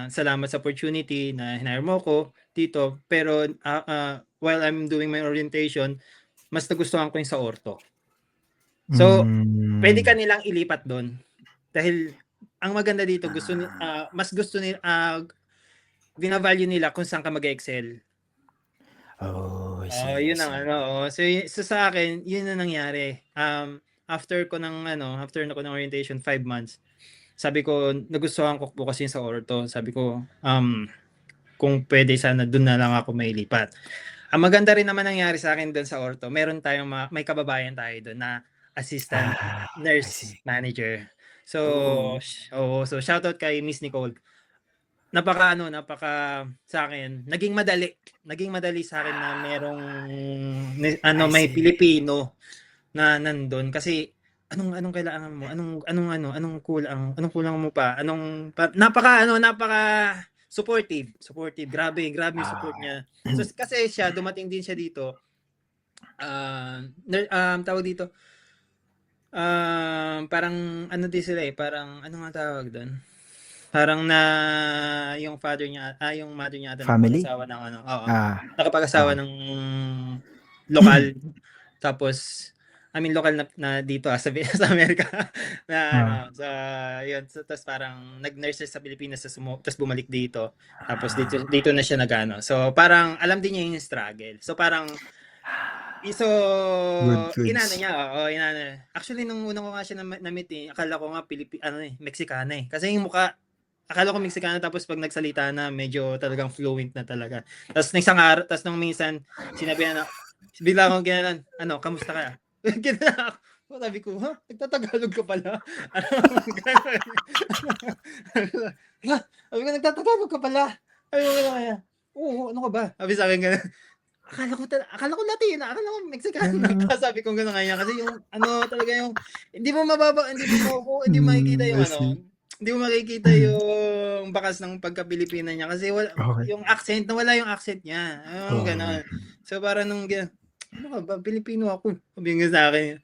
salamat sa opportunity na hinire mo ko dito, pero while I'm doing my orientation, mas nagustuhan ko yung sa ortho. So, pwede ka Hmm. nilang ilipat doon. Dahil ang maganda dito, mas gusto nila, bina-value nila kung saan ka mag-excel. Oh, I Oh, see, I yun ang see. So sa akin, yun ang nangyari. After ko ng orientation, 5 months, sabi ko, nagustuhan ko po kasi sa ortho. Sabi ko, kung pwede sana doon na lang ako mailipat. Ang maganda rin naman nangyari sa akin doon sa ortho, meron tayong may kababayan tayo doon na assistant I nurse see. manager. So, Oh. so shoutout kay Miss Nicole. Napaka sa akin, naging madali sa akin na merong I may see. Pilipino na nandun kasi anong kailangan mo? Anong kulang mo pa? Napaka supportive. Grabe yung support Ah, niya. So kasi siya dumating din siya dito. Tawag dito. Parang din sila parang ano nga tawag doon? Parang yung yung mother niya ata family? nakapag-asawa ng oo, Ah, nakapag-asawa okey. ng lokal. Tapos lokal na dito sa sa Amerika na ano, Ah, sa yun. So, tapos parang nag-nurse siya sa Pilipinas tapos bumalik dito. Tapos dito na siya nag-ano. So parang alam din niya yung struggle. So parang so, good inano goods. niya, oo, inano. Actually, nung una ko nga siya na-meet akala ko nga Mexicana eh. Kasi yung mukha, akala ko Mexicana tapos pag nagsalita na, medyo talagang fluent na talaga. Tapos isang araw, tapos nung minsan, sinabi na, bigla akong ginanon, ano, kamusta ka? Ginanon ako. Sabi ko, ha? Nagtatagalog ka pala? Ano, gano'n. Ha? Sabi ko, nagtatagalog ka pala? Sabi ko, kaya, oo, ano ka ba? Sabi sa akin gano'n. Akala ko Latina, akala ko Mexicana. Ah, Sabi ko gano'n kanya kasi yung ano talaga yung hindi mo makikita yung I ano, see. hindi mo makikita yung bakas ng pagka-Pilipino niya kasi Okay. yung accent, nawala yung accent niya. Oo. Gano'n. So parang ano ka ba, Pilipino ako. Sabi niya sa akin.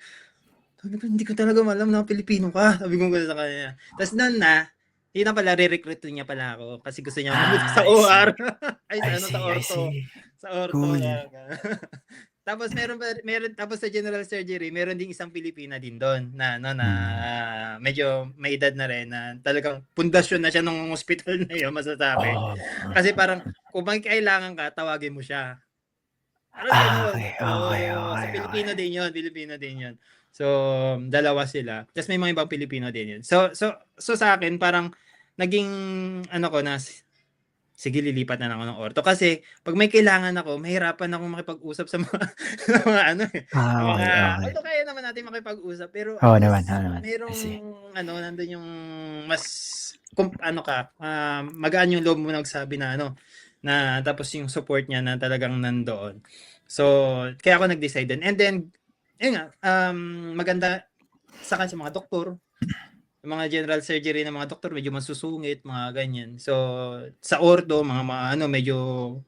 Sabi ko, hindi ko talaga alam na Pilipino ka. Sabi ko gano'n sa kanya. Tapos no'n yun na pala, re-recruit niya pala ako kasi gusto niya mapunta sa I see. OR. Ay, I sa ano, sa see, I ortho. see. Sa ortho. Cool. Tapos tapos sa general surgery, meron ding isang Pilipina din doon na ano na Hmm. medyo may edad na rin na talagang pundasyon na siya nung hospital na yun masasabi. Oh. Kasi parang kung may kailangan ka, tawagin mo siya. Parang gano'n. Okay, okay, Oo, sa okay, okay. Pilipino din 'yun. So, dalawa sila. Tapos may mga ibang Pilipino din 'yun. So sa akin parang naging ano ko na sige lilipat na lang ako ng orto kasi 'pag may kailangan ako mahirapan akong makipag-usap sa mga sa mga ano, sa mga Okay, okay. although kaya naman natin makipag-usap pero at Oo naman, oo least naman. I merong see. ano nandun yung mas ano ka, magaan yung loob mo nagsabi na ano, na tapos yung support niya na talagang nandoon. So, kaya ako nag-decide din. And then, yun nga, maganda sa mga doktor, yung mga general surgery ng mga doktor, medyo masusungit, mga ganyan. So, sa ortho, mga ano, medyo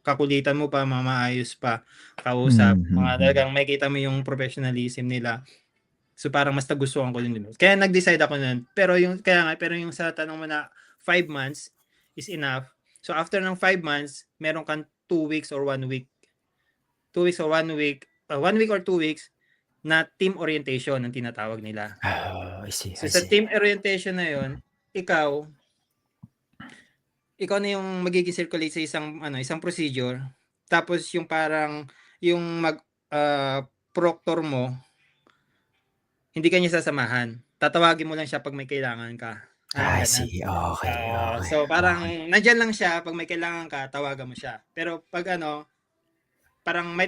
kakulitan mo pa, mga maayos pa, kausap. Mga Mhm. talagang makikita mo yung professionalism nila. So, parang mas nagustuhan ko din. Kaya nag-decide ako nun. Pero yung sa tanong mo na 5 months is enough. So, after ng 5 months, meron kang 2 weeks or 1 week. 2 weeks or 1 week, 1 week or 2 weeks na team orientation ang tinatawag nila. Oh, I see, So I sa see. team orientation na yon, ikaw na yung magiging circulate sa isang procedure. Tapos yung parang yung proctor mo, hindi ka niya sasamahan. Tatawagin mo lang siya pag may kailangan ka. Parang I gano'n. see. Okay, okay, So okay. parang nandiyan lang siya pag may kailangan ka, tawagan mo siya. Pero pag ano, parang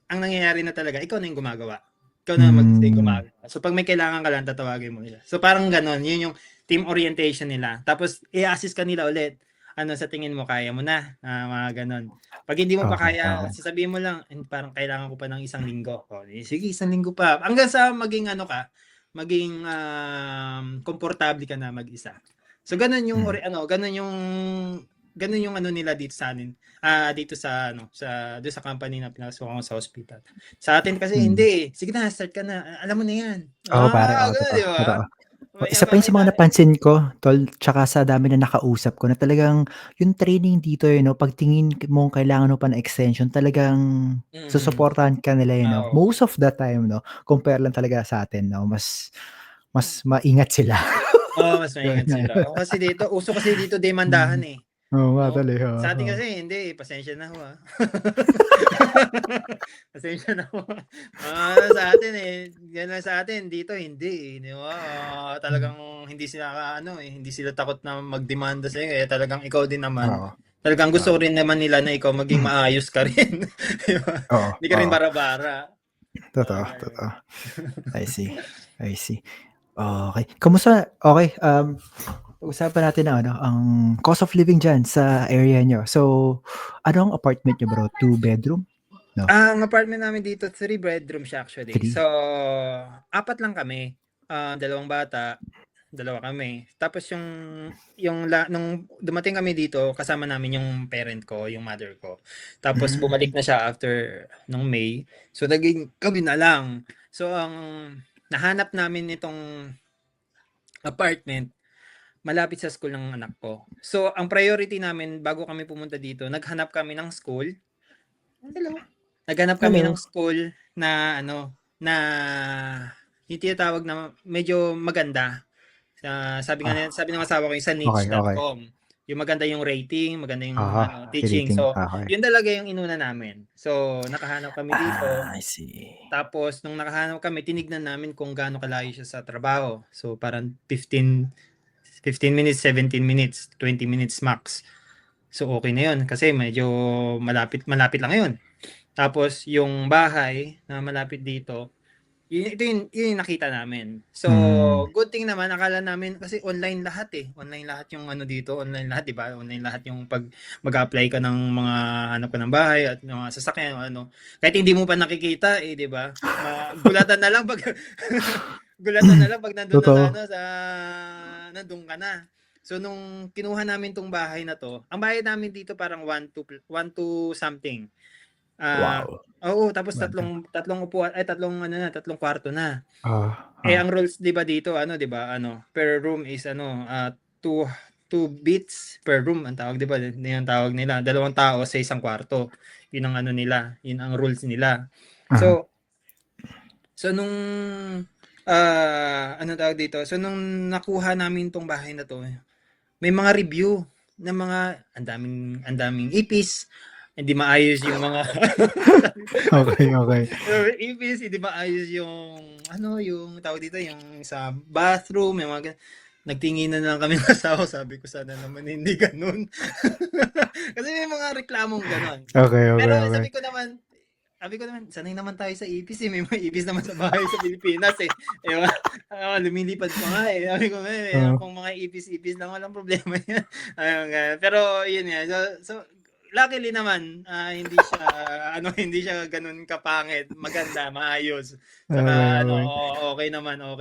ang nangyayari na talaga, ikaw na yung gumagawa. Ikaw na mag-stay Hmm. gumagawa. So pag may kailangan ka lang, tatawagin mo siya. So parang gano'n, yun yung team orientation nila. Tapos i-assist ka nila ulit. Ano sa tingin mo, kaya mo na? Mga gano'n. Pag hindi mo pa Okay, kaya, okay. sasabihin mo lang, parang kailangan ko pa ng 1 linggo. Sige, 1 linggo pa. Hanggang sa maging ano ka, maging komportable ka na mag-isa. So Hmm. ganun yung ano nila dito sa amin. Dito sa ano, doon sa company na pinapasukan ko sa hospital. Sa atin kasi Hmm. hindi, sige na start ka na, alam mo na 'yan. Oo pare, oo Gano'n totoo, 'di ba? totoo. O May isa pa yun sa mga papakita napansin ko tol, tsaka sa dami na nakausap ko na talagang yung training dito, 'no, 'pag tingin mong kailangan mo pa ng extension talagang mm. susuportahan ka nila, 'no, Oo. most of the time, 'no, compare lang talaga sa'tin, 'no, mas mas maingat sila. Oo, mas maingat Ganyan. sila. Uso kasi dito demandahan, Hmm. eh. Oo nga tol, 'No? eh, oo, Sa atin oo. kasi hindi, pasensya na ho, Pasensya na ho. Sa atin, gano'n sa atin, dito hindi, 'di ba? Hmm. Talagang hindi sila takot na magdemanda sa'yo, talagang ikaw din naman, Oo, talagang oo. gusto rin naman nila na ikaw maging maayos ka rin, 'di ba? Oo, Hindi ka rin oo. bara-bara, Totoo, gano'n. totoo. I see, I see. Okey. Kamusta pag-usapan natin ang ano, ang cost of living diyan sa area niyo. So, ano ang apartment niyo bro, 2 bedroom? No, Ang apartment namin dito 3 bedroom siya actually. So, 3? 4 lang kami, 2 bata, 2 kami. Tapos nung dumating kami dito kasama namin yung parent ko, yung mother ko. Tapos bumalik Hmm. na siya after nung May. So, naging kami na lang. So, ang nahanap namin nitong apartment malapit sa school ng anak ko. So, ang priority namin bago kami pumunta dito, naghanap kami ng school. Hello. Naghanap kami ng Hello. school na ano, na yung tinatawag na medyo maganda. Sabi ng asawa ko yung sa Okay, okay. niche.com. Yung maganda yung rating, maganda yung Yung teaching. rating. So, Okay. yun talaga yung inuna namin. So, nakahanap kami dito. I see. Tapos, nung nakahanap kami, tinignan namin kung gaano kalayo siya sa trabaho. So, parang 15 minutes, 17 minutes, 20 minutes max. So, okay na yun. Kasi medyo malapit lang yun. Tapos, yung bahay na malapit dito, yun yung nakita namin. So, good thing naman, akala namin, kasi online lahat eh. Online lahat yung dito, online lahat, di ba? Online lahat yung pag mag-apply ka ng mga hanap ka ng bahay at mga sasakyan, Kahit hindi mo pa nakikita eh, di ba? Gulatan na lang pag nandun na Totoo. nandun ka na. So, nung kinuha namin tong bahay na to, ang bayad namin dito parang 1 to something. Wow. Oo, tapos Ganda. tatlong upuan, tatlong kwarto na. Ah. Ang rules 'di ba dito, 'di ba, per room is two bits per room ang tawag, 'di ba? Yun ang tawag nila, 2 tao sa isang kwarto. Yun ang nila, yun ang rules nila. Aha. So nung tawag dito? So nung nakuha namin tong bahay na to, may mga review ng mga ang daming ipis, hindi maayos yung mga Okay, okay. ipis, hindi maayos yung yung tawag dito, yung sa bathroom, yung mga nagtinginan na lang kami ng asawa, sabi ko sana naman hindi ganun. Kasi may mga reklamong ganon. Okay, Pero okay, okay. sabi ko naman, sanay naman tayo sa ipis eh. May mga ipis naman sa bahay sa Pilipinas eh. Ewan, lumilipad pa nga eh. Sabi ko, kung mga ipis-ipis lang, walang problema yan. Pero yun nga. So luckily naman, hindi siya ganun kapangit. Maganda, maayos. Okay, Saka okay. okay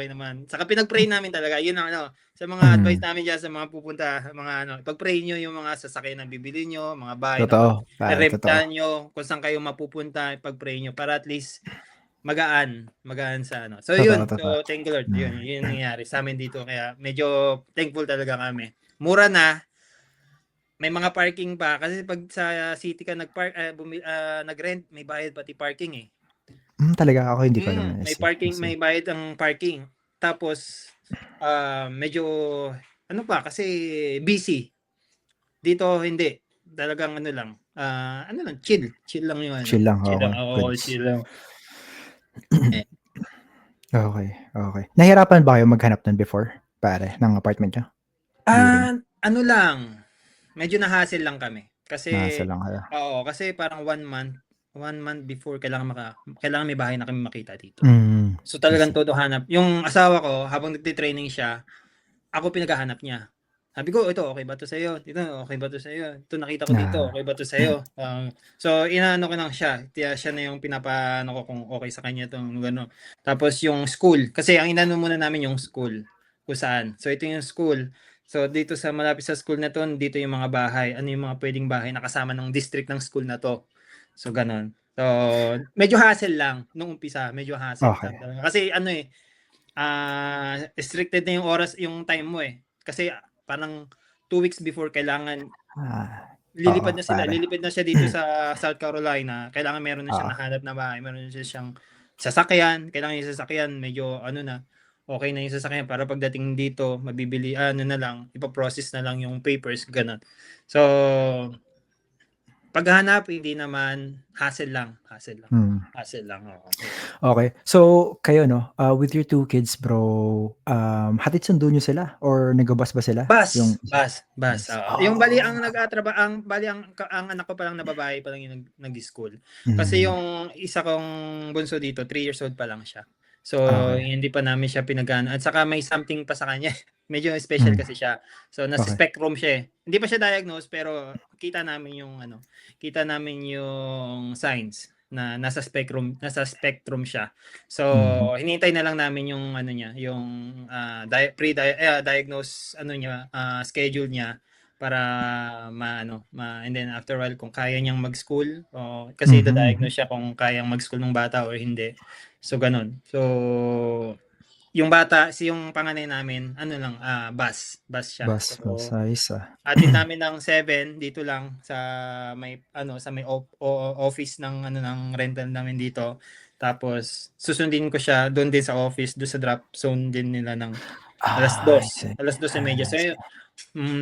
naman. Saka pinag-pray namin talaga. Yun ang sa mga advice namin diyan sa mga pupunta, mga pag-pray niyo yung mga sasakyan na bibili niyo, mga bahay na Totoo, pare, totoo. rentahan nyo, kung saan kayo mapupunta, pag-pray nyo para at least magaan sa So Totoo, yun, totoo. so thank you Lord. Yun nangyari sa amin dito, kaya medyo thankful talaga kami. Mura na, may mga parking pa kasi pag sa city ka nag-rent, may bayad pati parking eh. Talaga ako hindi ko alam. I May see, I parking, see. may bayad ang parking. Tapos medyo kasi busy. Dito hindi. Talagang lang. Chill lang yung Chill lang, Chill lang. okay. Oo, Goods. chill lang. Okay, okay. Nahirapan ba kayo maghanap nun before, pare, ng apartment niyo? During Lang, medyo na-hassle lang kami. Kasi, nasa lang kayo. kasi parang 1 month before kailangan may bahay na kami makita dito. So I talagang see. todo hanap. Yung asawa ko, habang nagte-training siya, ako pinaghahanap niya. Sabi ko, ito, okay ba to sa'yo? Ito, okay ba to sa'yo? Ito, nakita ko dito, okay ba to sa'yo? So, inaano ko lang siya. Siya na yung pinapaano ko kung okay sa kanya itong gano'n. Tapos yung school, kasi ang inano muna namin yung school, kung saan. So, ito yung school. So, dito sa malapit sa school na to, dito yung mga bahay. Ano yung mga pwedeng bahay na kasama ng district ng school na to. So, gano'n. So, medyo hassle lang nung umpisa. Medyo hassle Okay. lang talaga. Kasi restricted na yung oras, yung time mo eh. Kasi parang 2 weeks before kailangan Oo, pare. lilipad na siya dito sa South Carolina. Kailangan meron na siyang Oo. nahanap na bahay, meron na siyang sasakyan, kailangan yung sasakyan medyo okay na yung sasakyan para pagdating dito mabibili na lang, ipo-process na lang yung papers gano'n. So paghahanap hindi naman, hassle lang. Oo. Okay. So, kayo with your 2 kids bro, hatid sundo niyo sila or nagba-bus ba sila? Yung Bus, bus. oo. Yung bali ang anak ko pa lang na babae pa lang yung nag-school. Kasi yung isa kong bunso dito, 3 years old pa lang siya. So, Okay. hindi pa namin siya at saka may something pa sa kanya. Medyo special kasi siya. So, nasa Okay. spectrum siya eh. Hindi pa siya diagnosed pero kita namin yung signs na nasa spectrum siya. So, hinihintay na lang namin yung niya, yung diagnose schedule niya para and then after a while kung kaya niyang mag-school kasi diagnose siya kung kayang mag-school ng bata o hindi. So ganun. So yung panganay namin bus siya. Bus, So ayos atid namin ng 7 dito lang sa may office ng ng rental namin dito. Tapos susundin ko siya doon din sa office, doon sa drop zone din nila ng alas I dos. see. Alas 2:30. I see.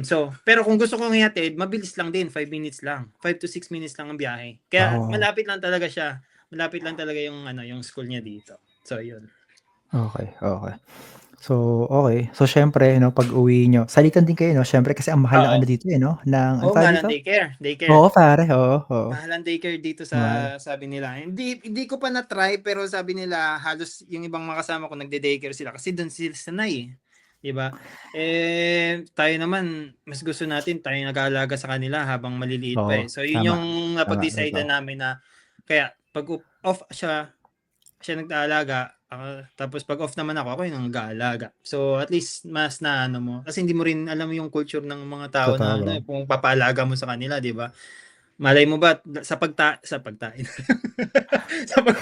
So, pero kung gusto kong ihatid, mabilis lang din, 5 minutes lang. 5 to 6 minutes lang ang biyahe. Kaya Oh, malapit lang talaga siya. Malapit lang talaga yung yung school niya dito. So, yun. okay, okay. So, okay. So, siyempre 'no, pag-uwi niyo salitan din kayo 'no, siyempre kasi ang mahal ng Oo. ano dito, eh, 'no, ng ano Oo, tawag mahal ang dito? daycare. Daycare. Oo, pare, oo, oo. Mahal ang daycare dito Mahal. sa sabi nila. Hindi ko pa na-try pero sabi nila halos yung ibang mga kasama ko nagde-daycare sila kasi doon sila sanay, 'di ba? Tayo naman mas gusto natin tayo nag-aalaga sa kanila habang maliliit pa Oo, eh. So yun tama. yung Tama, napag-decide totoo. namin na kaya pag off siya nag-aalaga, tapos pag off naman ako yung nag-aalaga. So at least mas na ano mo kasi hindi mo rin alam yung culture ng mga tao Totoo, na bro. kung papaalaga mo sa kanila, 'di ba? Malay mo ba sa pagtain sa pag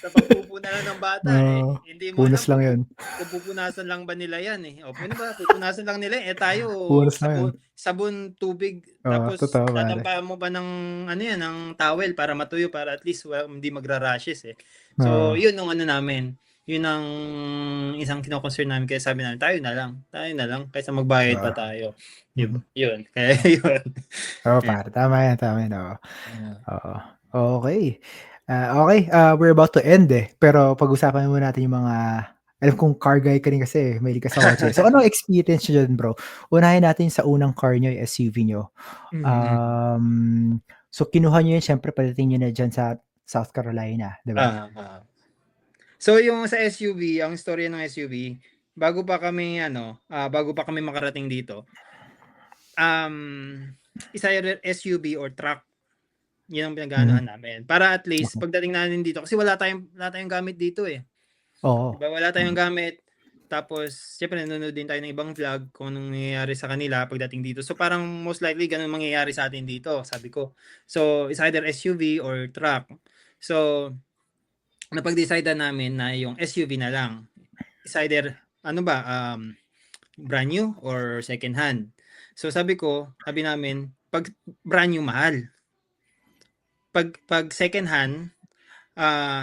sa pagpupo na lang ng bata Oo, hindi mo punas alam lang 'yun. kung pupunasan lang ba nila yan O pwede ba pupunasan lang nila tayo Punas lang 'yun. sabon, tubig Oo, tapos totoo pare. dadampaan mo ba ng yan ng towel para matuyo para at least hindi magra-rashes Oo, So yun ang namin. Yun ang isang kino-concern namin kaya sabi namin tayo na lang kaysa magbayad pa oo. tayo. Mhm. Yun, kaya yun. Oo, Yeah. pare, tama 'yan, oo. Oo, okey. Okey, we're about to end, eh, pero pag-usapan muna natin yung mga alam kong car guy ka rin kasi, mahilig ka sa kotse. So, anong experience niyo diyan, bro? Unahin natin sa unang car niyo, yung SUV niyo. Mm. So kinuha niyo yun siyempre pagdating niyo na diyan sa South Carolina, 'di ba? Ah, ah. So yung sa SUV, ang istorya ng SUV, bago pa kami makarating dito, either SUV or truck, yun ang Mhm, pinag-aanohan namin. Para at least okey. pagdating natin dito kasi wala tayong gamit dito, eh. 'Di Oo, ba, wala tayong mm, gamit, tapos siyempre nanonood din tayo ng ibang vlog kung anong nangyayari sa kanila pagdating dito. So parang most likely gano'n mangyayari sa atin dito, sabi ko. So it's either SUV or truck. So napag-decidean namin na yung SUV na lang. It's either brand new or second hand. So sabi namin, pag brand new mahal. Pag second hand,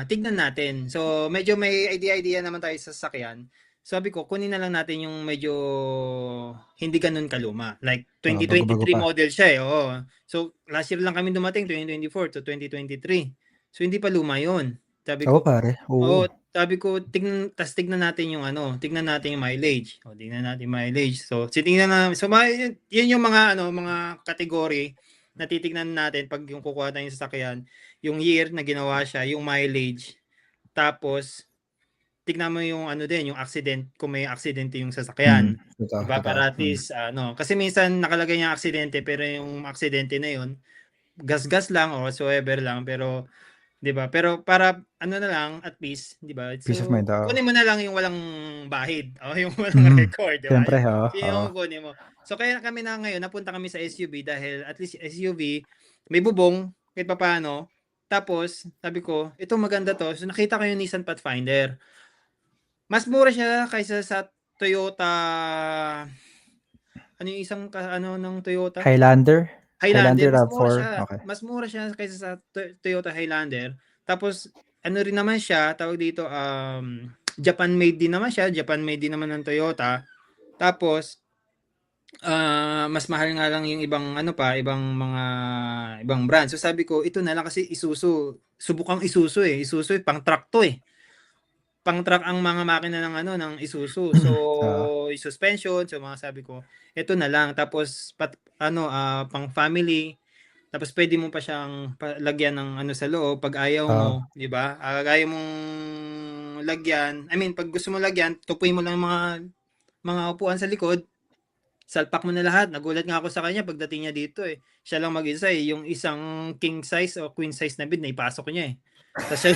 tignan natin. So medyo may idea naman tayo sa sasakyan. Sabi ko, kunin na lang natin yung medyo hindi ganun kaluma. Like oo, bago-bago 2023 pa. model siya oo. So last year lang kami dumating, 2024 to 2023. So hindi pa luma yun. Sabi Oo, ko, pare, oo. oo, sabi ko tignan natin yung tignan natin yung mileage. Tignan natin yung mileage. So titingnan na so yun yung mga category na titignan natin pag yung kukuha tayong sasakyan, yung year na ginawa siya, yung mileage, tapos tignan mo yung din, yung accident, kung may aksidente yung Mm, sasakyan. totoo, 'Di ba? totoo, Para at mm. least kasi minsan nakalagay niya aksidente pero yung aksidente na yun, gas-gas lang or whatsoever lang pero 'di ba? Pero para na lang at least, 'di ba? Peace of So mind, oo. kunin mo na lang yung walang bahid o yung walang Mhm, record, 'di ba? siyempre, oo, Yun oo. yung kukunin mo. So kaya kami na ngayon napunta kami sa SUV dahil at least SUV may bubong kahit papaano. Tapos sabi ko, "Ito maganda 'to." So nakita ko yung Nissan Pathfinder. Mas mura siya kaysa sa Toyota, ano yung isang ng Toyota? Highlander? Highlander, Highlander mas mura RAV4, siya. okey. Mas mura siya kaysa sa Toyota Highlander. Tapos rin naman siya, tawag dito, Japan made din naman siya, Japan made din naman ng Toyota. Tapos mas mahal nga lang yung ibang brand. So sabi ko, ito na lang kasi Isuzu. Subukang Isuzu eh. Isuzu pang truck to eh. Pang truck ang mga makina ng Isuzu. So Oo, yung suspension, so mga sabi ko, ito na lang. Tapos pang family. Tapos pwede mo pa siyang lagyan ng sa loob pag ayaw oo, mo, 'di ba? Ayaw mong lagyan. I mean, pag gusto mo lagyan, tupuin mo lang mga upuan sa likod. Salpak mo na lahat. Nagulat nga ako sa kanya pagdating niya dito eh. Siya lang mag-isa eh. Yung isang king size o queen size na bed, naipasok niya eh. Tapos siya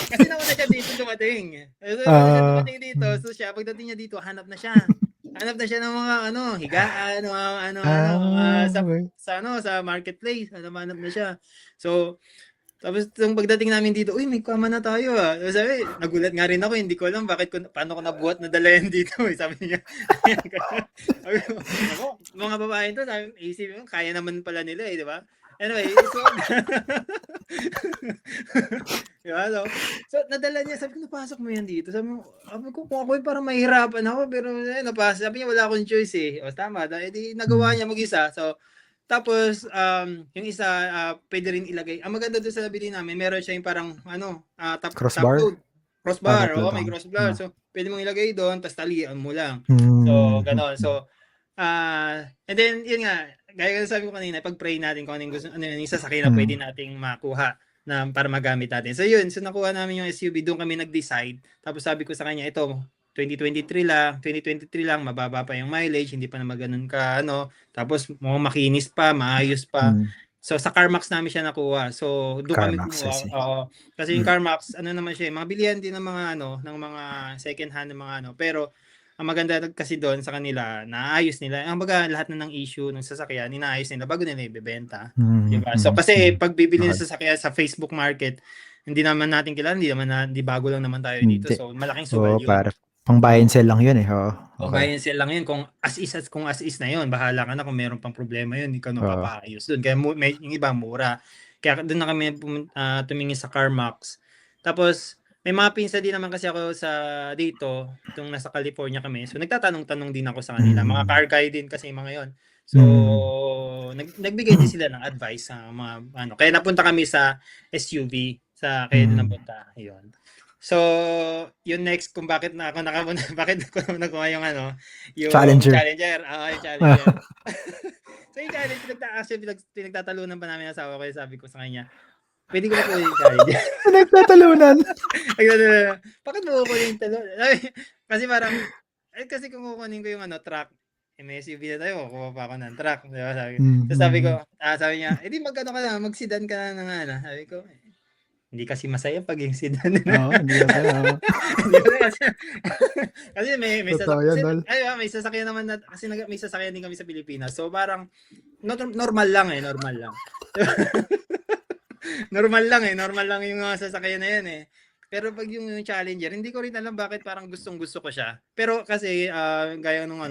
kasi nauna siya dito dumating. So, nauna siya ah, dumating dito. hmm. So siya, pagdating niya dito, hanap na siya. Hanap na siya ng mga higaan, Okey. sa marketplace. Hanap na siya. So, tapos yung pagdating namin dito, uy, may kama na tayo ah. Sabi, nagulat nga rin ako, hindi ko alam paano ko nabuhat na dala yan dito. Sabi niya, sabi ko, mga babae to, sabi, isipin mo, kaya naman pala nila eh, di ba? Anyway, so diba, so nadala niya, sabi ko, napasok mo yan dito. Sabi ko, kung ako parang mahirapan ako, pero napasok. Sabi niya, wala akong choice eh. O tama, edi nagawa niya mag-isa. So, tapos, yung isa, pwede rin ilagay. Ang maganda doon sa nabili namin, meron siya yung parang, top Crossbar? load. Crossbar, Top load. may crossbar. So, pwede mong ilagay doon, tapos talian mo lang. Mm. So, gano'n. So, and then, yun nga, gaya sabi ko kanina, pag-pray natin kung ano yung sasakyan na pwede nating makuha na para magamit natin. So, yun. So, nakuha namin yung SUV. Doon kami nag-decide. Tapos sabi ko sa kanya, ito, 2023 lang, mababa pa yung mileage, hindi pa naman ganun ka, tapos mukhang makinis pa, maayos pa. So, sa CarMax namin siya nakuha. So, doon kami kumuha. Kasi yung CarMax, naman siya, mga bilihan din ng mga, ng mga second hand ng mga pero, ang maganda kasi doon sa kanila, naayos nila. Ang baga, lahat na ng issue ng sasakyan, inaayos nila bago nila ibebenta. Diba? So, kasi pag bibili ng sasakyan sa Facebook market, hindi naman natin kilala, hindi bago lang naman tayo dito. So, malaking sugal yun. Para pang buy and sell lang yun eh. Okay. Buy and sell lang yun. Kung as is na yun, bahala ka na kung meron pang problema yun, hindi ka papaayos doon. Kaya yung iba mura. Kaya doon na kami tumingin sa CarMax. Tapos, may mga pinsa din naman kasi ako dito, itong nasa California kami. So, nagtatanong-tanong din ako sa kanila. Mga car guy din kasi mga yon. So, nagbigay din sila ng advice sa mga Kaya napunta kami sa SUV. Kaya din napunta. Yun. So, yung next kung bakit ako nakuha yung yung Challenger. Yung Challenger. So, yung Challenger, pinagtatalunan pa namin asawa ko. Sabi ko sa kanya, pwede ko na po yung Challenger. Nagtatalunan. Bakit mo ko yung talunan? Kasi parang, kasi kung kukunin ko yung truck, may SUV na tayo, kukuha pa ako ng truck. Diba? Sabi ko, sabi niya, edi magkano ka na, mag-sedan ka na ng Sabi ko, hindi kasi masaya pag yung sedan. Hindi masaya. Kasi may sasakyan. May sasakyan naman kasi may sasakyan din kami sa Pilipinas. So parang normal lang. Normal lang yung mga sasakyan na yan eh. Pero pag yung Challenger, hindi ko rin alam bakit parang gustong-gusto ko siya. Pero kasi gaya nung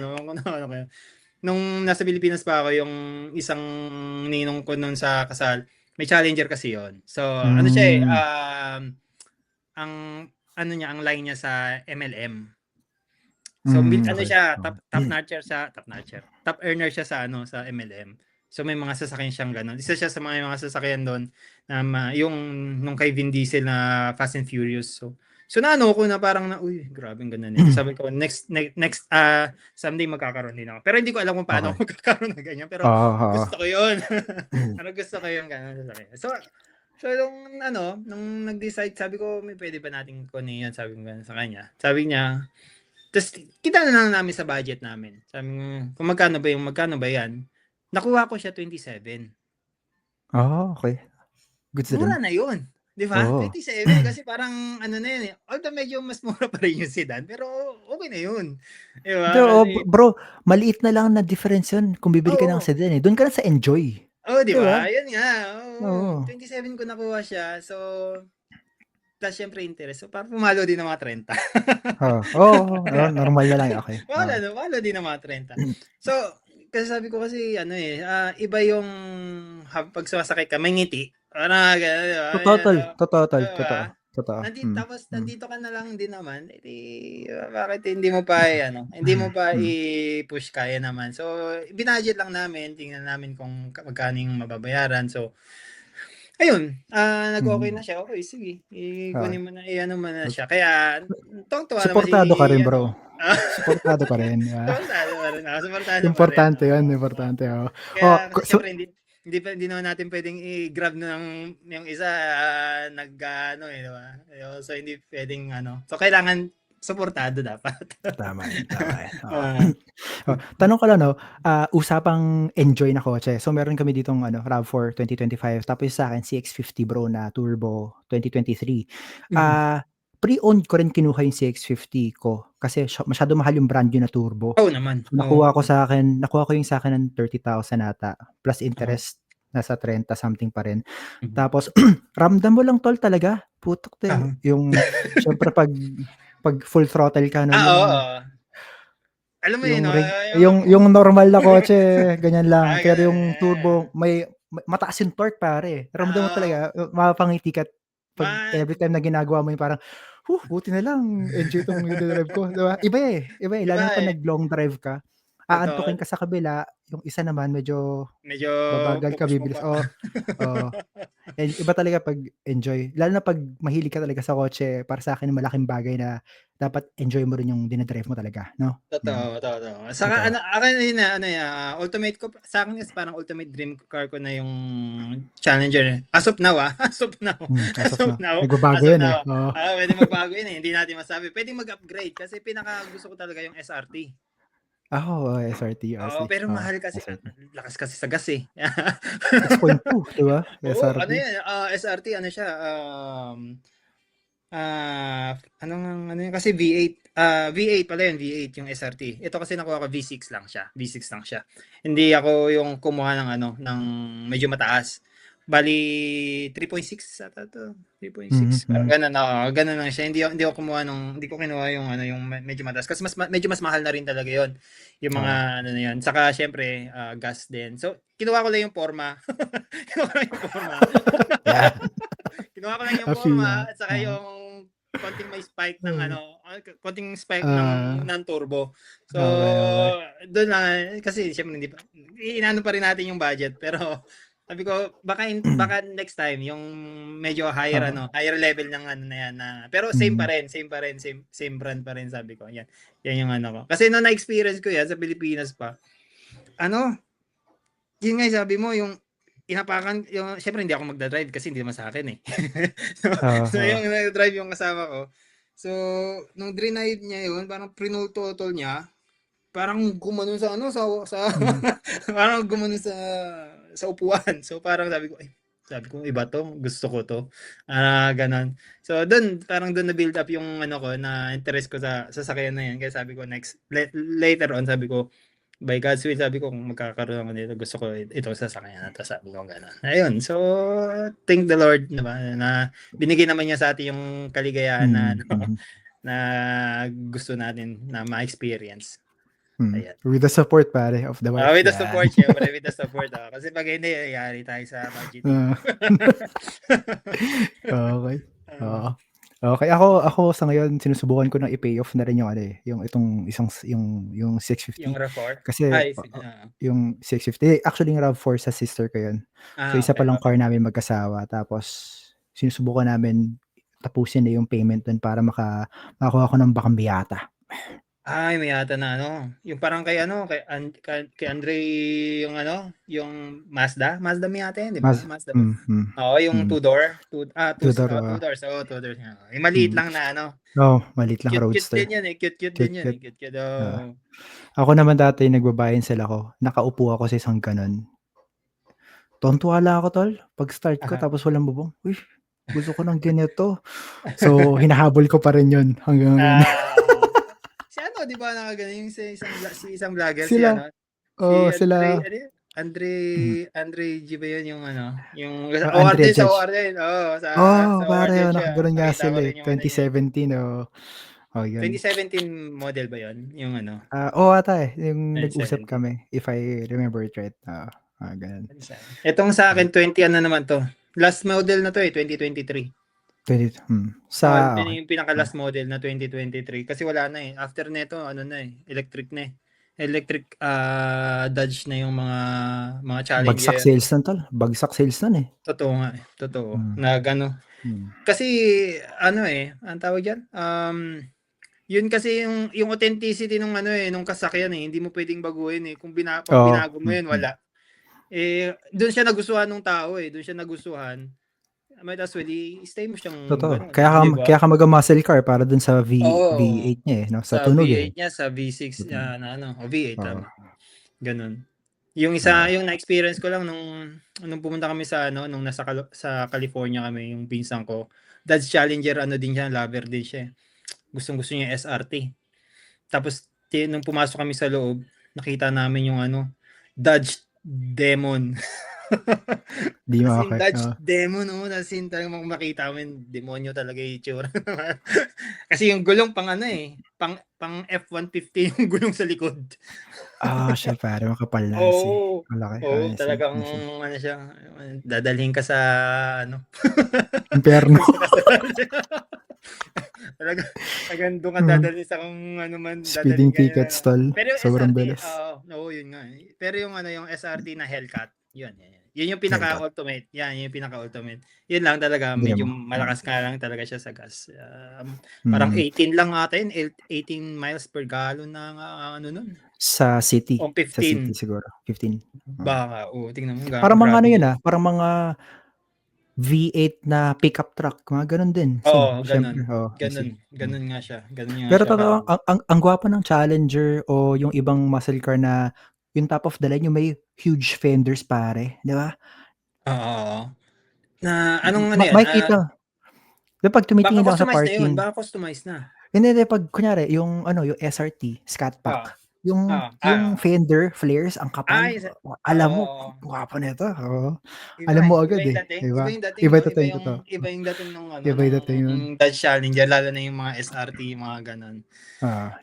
nung nasa Pilipinas pa ako, yung isang ninong ko nun sa kasal, may Challenger kasi yon. So, siya eh, ang line niya sa MLM. So, siya, top earner siya sa sa MLM. So, may mga sasakyan siyang ganun. Isa siya sa mga sasakyan doon na nung kay Vin Diesel na Fast and Furious. So ko na parang uy, grabe ang ganda nito. Sabi ko, next someday magkakaroon din ako. Pero hindi ko alam kung paano ako magkakaroon ng ganyan. Pero gusto ko yun. Gusto ko yung ganun. So nung nag-decide, sabi ko, may pwede ba natin kunin yan? Sabi ko sa kanya. Sabi niya, tapos kita na lang namin sa budget namin. Sabi ko, kung magkano ba yan? Nakuha ko siya 27. Okay. Good mura na yun. Di ba? 27 kasi parang na yun eh. Although medyo mas mura pa rin yung sedan, pero okay na yun. Di ba? Bro, maliit na lang na difference yun kung bibili ka ng sedan eh. Doon ka na sa enjoy. Di ba? Yun nga. 27 ko nakuha siya. So, plus syempre interest. So, parang pumalo din ng mga 30. Normal na lang. Okay. Pumalo din ng mga 30. So, kasi sabi ko kasi iba yung pag sumasakay ka, may ngiti. Totoo. Tapos nandito ka na lang din naman. Bakit hindi mo pa i-push, kaya naman. So, binudget lang namin, tingnan namin kung magkano yung mababayaran. So, ayun, nag-okay na siya. Okay, sige. Kunin mo na, mo na siya. Kaya, tuwang-tuwa naman supportado ka rin, bro. Supportado ka rin. Importante yan. Kaya, siyempre, hindi naman natin pwedeng i-grab yung isa diba? So hindi pwedeng So kailangan suportado dapat. Tama. Tanong ko lang usapang enjoy na kotse. So meron kami ditong RAV4 2025 tapos sa akin CX-50 bro na turbo 2023. Pre-owned ko rin kinuha yung CX-50 ko kasi masyado mahal yung brand new na turbo. Naman. So, nakuha ko yung sa akin ng 30,000 ata plus interest nasa 30 something pa rin. Tapos ramdam mo lang tol talaga. Putok yung syempre pag full throttle ka alam mo yung normal na kotse ganyan lang. Pero yung turbo may mataas yung torque pare. Ramdam mo Oo. talaga, mapapangiti ka 'pag Ma every time na ginagawa mo yung parang, buti na lang enjoy 'tong ide-drive ko, 'di ba? Iba, eh, Iba, lalo na 'pag eh. nag-long drive ka, aantukin Totoo. ka sa kabila, yung isa naman medyo Medyo babagal ka, pu-push mo bibilis pa. oo, oo. And iba talaga 'pag enjoy, lalo na 'pag mahilig ka talaga sa kotse, para sa'kin malaking bagay na dapat enjoy mo rin yung dina-drive mo talaga 'no? 'Yan, Totoo. Saka totoo. ano, akin yun na ano, ultimate ko sa'kin is parang ultimate dream car ko na yung Challenger, eh. As of now, as of now, As as of of now, now, nagbabago as of 'yan, eh, now. oo. Puwedeng magbago yun, eh, hindi natin masabi. Puwedeng mag-upgrade kasi pinakagusto ko talaga yung SRT. Ako, SRT Oo, honestly, pero oo, mahal kasi, SRT. lakas kasi sa gas, eh. 6.2 'di ba, Oo, SRT? ano yan, SRT ano siya, ano ngang ano yun kasi V8, V8 pala yun, V8 yung SRT. Ito kasi nakuha ko V6 lang siya, V6 lang siya. Hindi ako yung kumuha ng ano, ng medyo mataas. Bali 3.6 ata to, Mhm, 3.6. Parang mhm. ganun, ganun lang siya. Hindi ako kumuha hindi ko kinuha yung ano, yung medyo mataas kasi medyo mas mahal na rin talaga yon. Yung mga Oo. ano na yun. Saka syempre, gas din. So, kinuha ko lang yung Forma. Kinuha ko lang yung Forma. Yeah, Kinuha ko lang yung I feel Forma that, at saka oo. yung konting may spike ng Oo, ano, konting spike ng ah, turbo. So, okey. doon lang kasi siyempre hindi pa inaano pa rin natin yung budget pero sabi ko baka next time yung medyo Oo, higher level ng ano na yan na pero mm, same brand pa rin sabi ko. Yan. Yan yung ano ko. Kasi nung na-experience ko yan sa Pilipinas pa, ano, yun nga sabi mo yung inapakan yung siyempre hindi ako magda-drive kasi hindi naman sa akin, eh. So oo, so oo. yung nag-drive yung kasama ko. So, nung drinide niya yun, parang pinututol niya, parang gumanon sa ano, sa Mhm, parang gumanon sa upuan. So, parang sabi ko, iba 'to, gusto ko 'to. Gano'n. So, parang dun na-build up yung ano ko, na interest ko sa sasakyan na 'yan. Kaya sabi ko later on, sabi ko, by God's will, sabi ko kung magkakaroon ako nito, gusto ko itong sasakyan na 'to, sabi ko gano'n. Ayun, so thank the Lord, 'di ba, na binigay naman niya sa atin yung kaligayahan na mm, ano, mhm, na gusto natin na ma-experience. Ayan. with the support pare of the wife, With the 'yan. support, syempre, with the support. Kasi pag hindi, yari tayo sa budgeting. Oo. Okey, Ah, oo. Okey, ako sa ngayon sinusubukan ko ng i-pay off na rin yung ano, eh, yung itong isang yung yung 650 RAV4? kasi Ay, yung 650 actually yung RAV4 sa sister ko yun. So isa pa okay, lang car okay. namin magkasawa tapos sinusubukan namin tapusin na yung payment dun para makakuha ako ng bakang Miata. Ay, may yata na ano, yung parang kay ano, kay Andre yung ano, yung Mazda Miata yun, 'di ba? Mazda ba? Oo, yung Mm. two-door, Tudor, two oo. doors, oo, two doors nga. Yung maliit Mm. lang na ano, Oo, maliit lang cute roadster, din yan, eh, cute din cute, yan, eh, cute, cute, oo. oo. Ako naman dati nagba-buy and sell ako, nakaupo ako sa isang gano'n. Tuwang-tuwa lang ako tol, pag-start ko Aha. tapos walang bubong, "Uy, gusto ko ng ganito." So, hinahabol ko pa rin 'yun hanggang ngayon. Ah, si ano 'di ba nakaganon yung isang vlogger si Sila, ano, si oo, sila, Ano yun? Andre mhm, Andre G ba yun yung ano, yung Andrea sa Judge. OR din, oo, Oo, sa OR pare, din siya. nakagano'n nga Nakita ko sila, eh, rin yung ano niya, eh. 2017, oo. Oh, 'yun. 2017 model ba yun? Yung ano, Oo ata, eh, yung nag-usap 2017. kami if I remember it right, oo, gano'n. Itong sa Hmm, akin 20 ano naman 'to, last model na 'to, 2023. 20 sa Oo, yun okey, yung pinaka oh, last model na 2023 kasi wala na, eh. After nito ano na, eh, electric na, eh. Electric, Dodge na yung mga bagsak Challenger. sales nun tol, bagsak sales nun, eh. Totoo nga, eh, totoo. Hmm, hmm. Kasi ano, eh, anong tawag diyan, yun kasi yung authenticity nung ano, eh, nung kasakyan, eh, hindi mo puwedeng baguhin, eh. 'Pag Oo, binago mo yun, wala. Eh, dun siya nagustuhan nung tao, eh, dun siya nagustuhan. Might as well i-stay mo siyang totoo. gano'n, 'di ba? Kaya ka magma-muscle car para dun sa Oo, V8 niya, eh, 'no, sa sa tunog, eh. V8 niya, sa V6 Mm, na ano, o V8 oo, tama, gano'n. Yung oo. yung na-experience ko lang nung pumunta kami sa ano, nung sa California kami, yung pinsan ko, Dodge Challenger ano din siya, lover din siya, eh. Gustong-gusto niya yung SRT. Tapos nung pumasok kami sa loob, nakita namin yung ano, Dodge Demon. Di As mo in, okay. Dodge demo, no? As in, talagang makita mo yung demonyo talaga yung itsura. Kasi yung gulong pang ano eh, pang F-150 yung gulong sa likod. Shit pare, makapal na. I see. Oo. Malaki. Oo, I see. talagang I see. ano siya, dadalhin ka sa ano. Impyerno. Magpakasal. Talaga, talagang doon ka Mm. dadalhin sa kung ano man, Speeding dadalhin ka ticket nila. stall. Pero yung Sobrang SRT, bilis. oo, yun nga. Pero yung ano, yung SRT na Hellcat, yun, yan. Yun yung Hellcat. pinaka-ultimate. Yan, yun yung pinaka-ultimate. Yun lang talaga, Hindi medyo mo. malakas ka lang talaga siya sa gas. Parang Mm. 18 lang ata yun, 18 miles per gallon na ano nun. Sa city. O Sa city 15. siguro. 15. Baka, tingnan mo, Parang mga ano grabe yun yun. parang mga V8 na pickup truck. Mga ganun din. Same. Oo, Siyempre. I see. ganun nga siya. Ganun nga Pero siya totoo, ang gwapo ng Challenger o yung ibang muscle car na yung top of the line, yung may huge fenders pare, di ba? Oo. Na anong ano yan, Makikita, di ba pag baka tumitingin lang sa customize na yun, parking, baka customize na. hindi, pag kunyari, yung ano, yung SRT, Scat Oo, Pack, yung oo. fender, flares, ang kapal, Ay, alam mo, oo. gwapo nito, oo. Iba Alam mo eh, agad di iba ba? yung dating Iba 'no, dating totoo. iba yung dating nung ano, Iba nung yung dating nun. Dodge Challenger lalo na yung mga SRT, mga gano'n.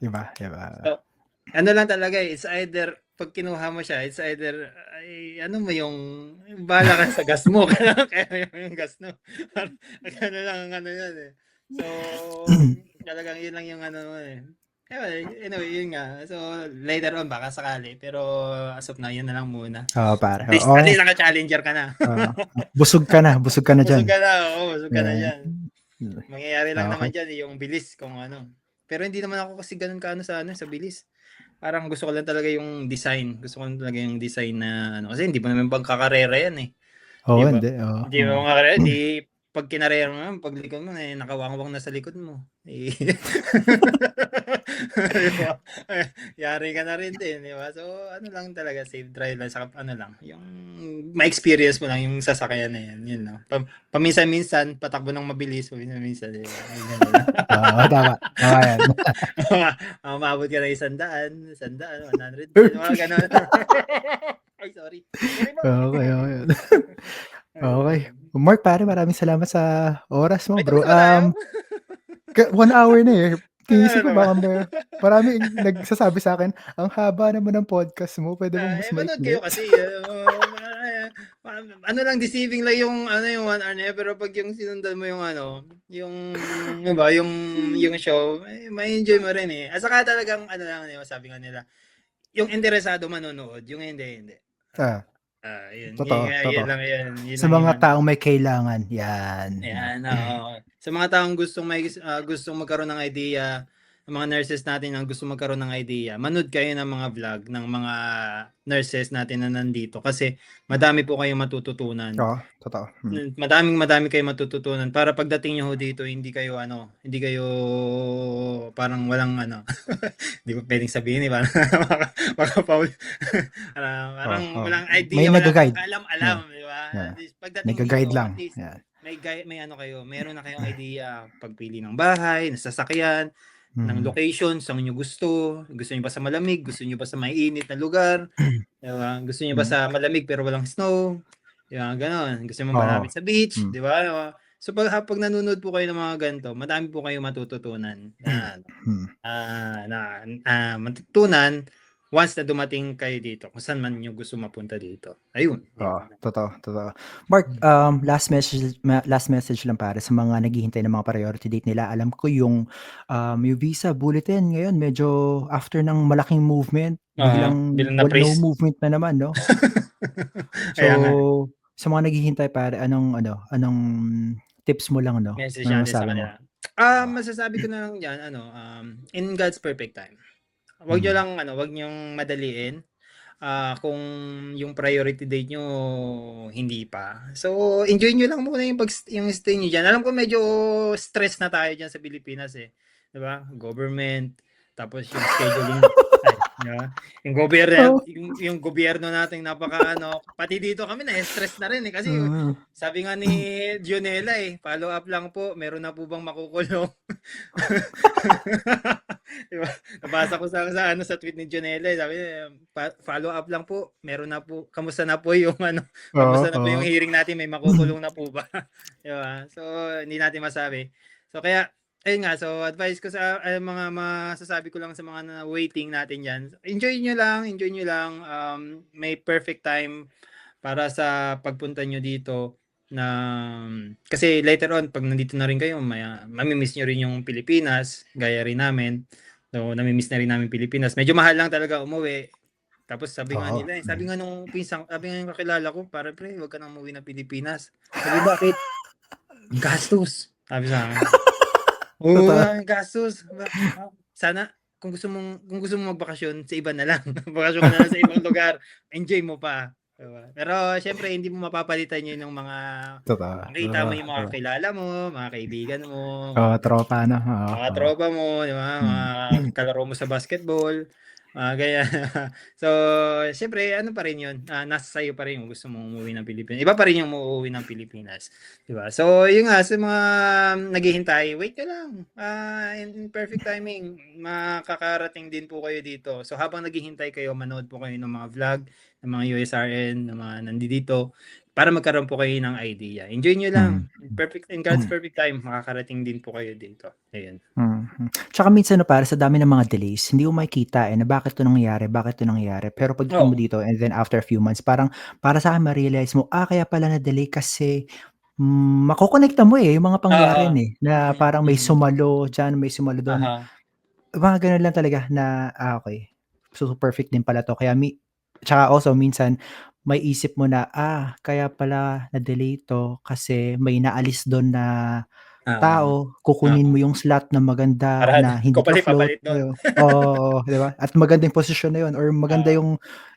Iba. So, ano lang talaga eh, it's either 'pag kinuha mo siya, it's either ay ano mo yung bahala ka sa gas mo, kaya mo yung gas mo. Ano lang ang ano yan eh. So, talagang yun lang yung ano mo eh. Anyway, yun nga. So, later on baka sakali, pero as of now, yun na lang muna. Oo, pare. At Oo. least naka-challenger ka na. Busog ka na Busog diyan. ka na, oo, busog ka na Yeah. diyan. Mangyayari lang naman Okay. diyan yung bilis kung ano. Pero hindi naman ako kasi gano'n kaano sa ano, sa bilis. Parang gusto ko lang talaga yung design. Gusto ko lang talaga yung design na ano, kasi hindi mo naman pagkakarera yan eh. 'Di Oo, ba? hindi. Oo. Hindi mo makarera, 'di pag kinarera mo naman, paglikod mo eh, nakawangwang na sa likod mo. Eh, 'di ba? Yari ka na rin din, 'di ba? So, ano lang talaga, safe drive lang, saka ano lang, yung ma-experience mo lang yung sasakyan na yan, yun lang. Paminsan-minsan, patakbo ng mabilis, paminsan-minsan, 'di ba? Ay, ganun lang. Oo, tama. Tama yan. Umabot ka na 100, 100, mga ganun. Ay, sorry. Sorry mo. Okay. Okay. Ayun. Mark, pare, maraming salamat sa oras mo, Ay, bro. tapos na ba tayo? 1 hour na eh. Ano Iniisip ko na ba? baka maraming nagsasabi sa akin, ang haba naman ng podcast mo, pwede bang mas Manood kayo maikli? kasi. Ano lang, deceiving lang yung, ano, yung 1 hour na yun. Pero pag yung sinundan mo yung ano, yung, diba, yung show, may enjoy mo rin eh. At saka talagang, ano lang, sabi nga nila, yung interesado manonood, yung hindi. Ah, Yun, yun totoo. lang yun. Yun Sa lang yung mga ano. taong may kailangan, yan. Ayan, oo. Sa mga taong gustong magkaroon ng idea, ang mga nurses natin ang gusto magkaroon ng idea, manood kayo ng mga vlog ng mga nurses natin na nandito kasi madami po kayong matututunan. Oo, totoo. Madaming kayong matututunan para pagdating niyo ho dito hindi kayo parang walang ano, hindi ko pwedeng sabihin eh, parang baka Paul, parang Oo. walang May idea, wala kayong nag-guide. kaalam-alam, Yeah. di ba? Yeah. At least pagdating Nag-guide dito, at lang. least Yan. may ano kayo, meron na kayong idea pagpili ng bahay, ng sasakyan, ng Mm. location, saan niyo gusto niyo ba sa malamig, gusto niyo ba sa maiinit na lugar, di ba? Gusto niyo ba Mm. sa malamig pero walang snow, di ba? Ganon. Gusto niyo Oo. malapit sa beach, Mm. di ba? So pag nanonood po kayo ng mga ganito, madami po kayong matututunan Mm. matutunan once na dumating kayo dito, kung saan man niyo gusto mapunta dito. Ayun. Oo, totoo. Mark, last message lang para sa mga naghihintay ng mga priority date nila. Alam ko yung visa bulletin ngayon medyo after ng malaking movement, biglang Bilang no na-praise. movement na naman, no? Kaya nga, So, sa mga naghihintay pare, anong tips mo lang, no? message Anong natin sa masabi mo? kanila. Masasabi ko na lang diyan in God's perfect time. Mm. Wag niyong madaliin. Kung yung priority date niyo hindi pa. So, enjoy niyo lang muna yung stay niyo diyan. Alam ko medyo stress na tayo diyan sa Pilipinas eh. 'Di ba? Government, tapos yung scheduling, di ba? Oh. Yung gobyerno natin pati dito kami na-stress na rin eh kasi Mm. sabi nga ni Dionela eh, follow up lang po, meron na po bang makukulong? Di ba? Nabasa ko sa tweet ni Jonelle, sabi niya, follow up lang po. Meron na po. Kamusta na po yung Oo, kamusta na po oo. yung hearing natin? May makukulong na po ba? Di ba? So, hindi natin masabi. So, kaya, ayun nga. So, advice ko sa mga masasabi ko lang sa mga waiting natin yan. Enjoy nyo lang. May perfect time para sa pagpunta nyo dito na kasi later on pag nandito na rin kayo mamimiss nyo rin yung Pilipinas gaya rin namin, so namimiss na rin namin Pilipinas. Medyo mahal lang talaga umuwi, tapos sabi nga Oo. nila sabi nga nung sabi nga yung kakilala ko, para pre wag ka nang umuwi ng Pilipinas. Sabi bakit? Gastos, sabi sa akin. Oo, Totoo. gastos. Sana kung gusto mong magbakasyon sa iba na lang. Bakasyon ka na lang sa ibang lugar. Enjoy mo pa. Diba? Pero syempre hindi mo mapapalitan yun ng mga Totoo. makita mo yung mga kilala mo, mga kaibigan mo, Oo, tropa, no? Oo, mga oo. tropa mo, di ba? Mga kalaro mo sa basketball, ganyan. So, syempre, ano pa rin yun, nasa sa'yo pa rin kung gusto mong umuwi ng Pilipinas. Iba pa rin yung uuwi ng Pilipinas. Di ba? So, yun nga, sa mga naghihintay, wait ka lang. In perfect timing, makakarating din po kayo dito. So, habang naghihintay kayo, manood po kayo ng mga vlog, ng mga USRN, ng mga nandito, para magkaroon po kayo ng idea. Enjoy nyo lang. In God's perfect time, makakarating din po kayo dito. Ayun. Tsaka minsan 'no, pare sa dami ng mga delays, hindi mo makikita, na bakit 'to nangyayari. Pero pagdating mo Oo. dito and then after a few months parang para sa'kin ma-realize mo, kaya pala na-delay kasi, makokonekta mo, yung mga Oo. pangyayari na parang may Mm. sumalo diyan, may sumalo dun. Aha. Mga gano'n lang talaga na, okey. So, perfect din pala 'to kaya tsaka also minsan maiisip mo na, kaya pala na-delay 'to kasi may naalis dun na Oo. tao, kukunin mo yung slot na maganda Para na hindi ikaw ka pala yung float, papalit nun. oo, 'di ba? At maganda yung posisyon na yun or maganda Oo. yung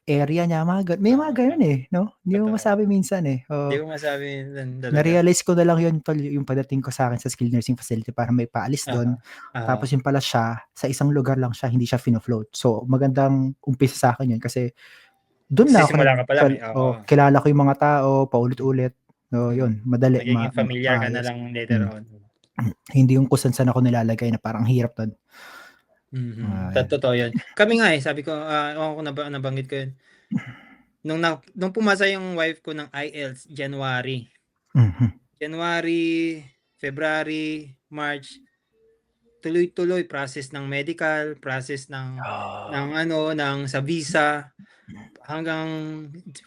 area niya, may mga Oo. gano'n, 'no? Hindi mo Totoo. masabi minsan, Hindi oo. ko masabi minsan talaga. Na-realize ko na lang yun tol, yung pagdating ko sa'kin sa skilled nursing facility parang may paalis Oo. dun, Oo. tapos yun pala siya, sa isang lugar lang siya, hindi siya fino-float. So, magandang umpisa sa'kin yun kasi dun na ako Nagsisimula ka pa lang, eh, oo. kilala ko yung mga tao paulit-ulit. So, yun madali Nagiging familiar ka na maayos. lang later Hmm. on. Hindi yung kung saan-saan ako nilalagay na parang ang hirap nun. Yan. Totoo yun. Kami nga, sabi ko, ewan ko nabanggit ko yun. Nung pumasa yung wife ko ng IELTS January, February, March, tuloy-tuloy process ng medical, process ng sa visa, hanggang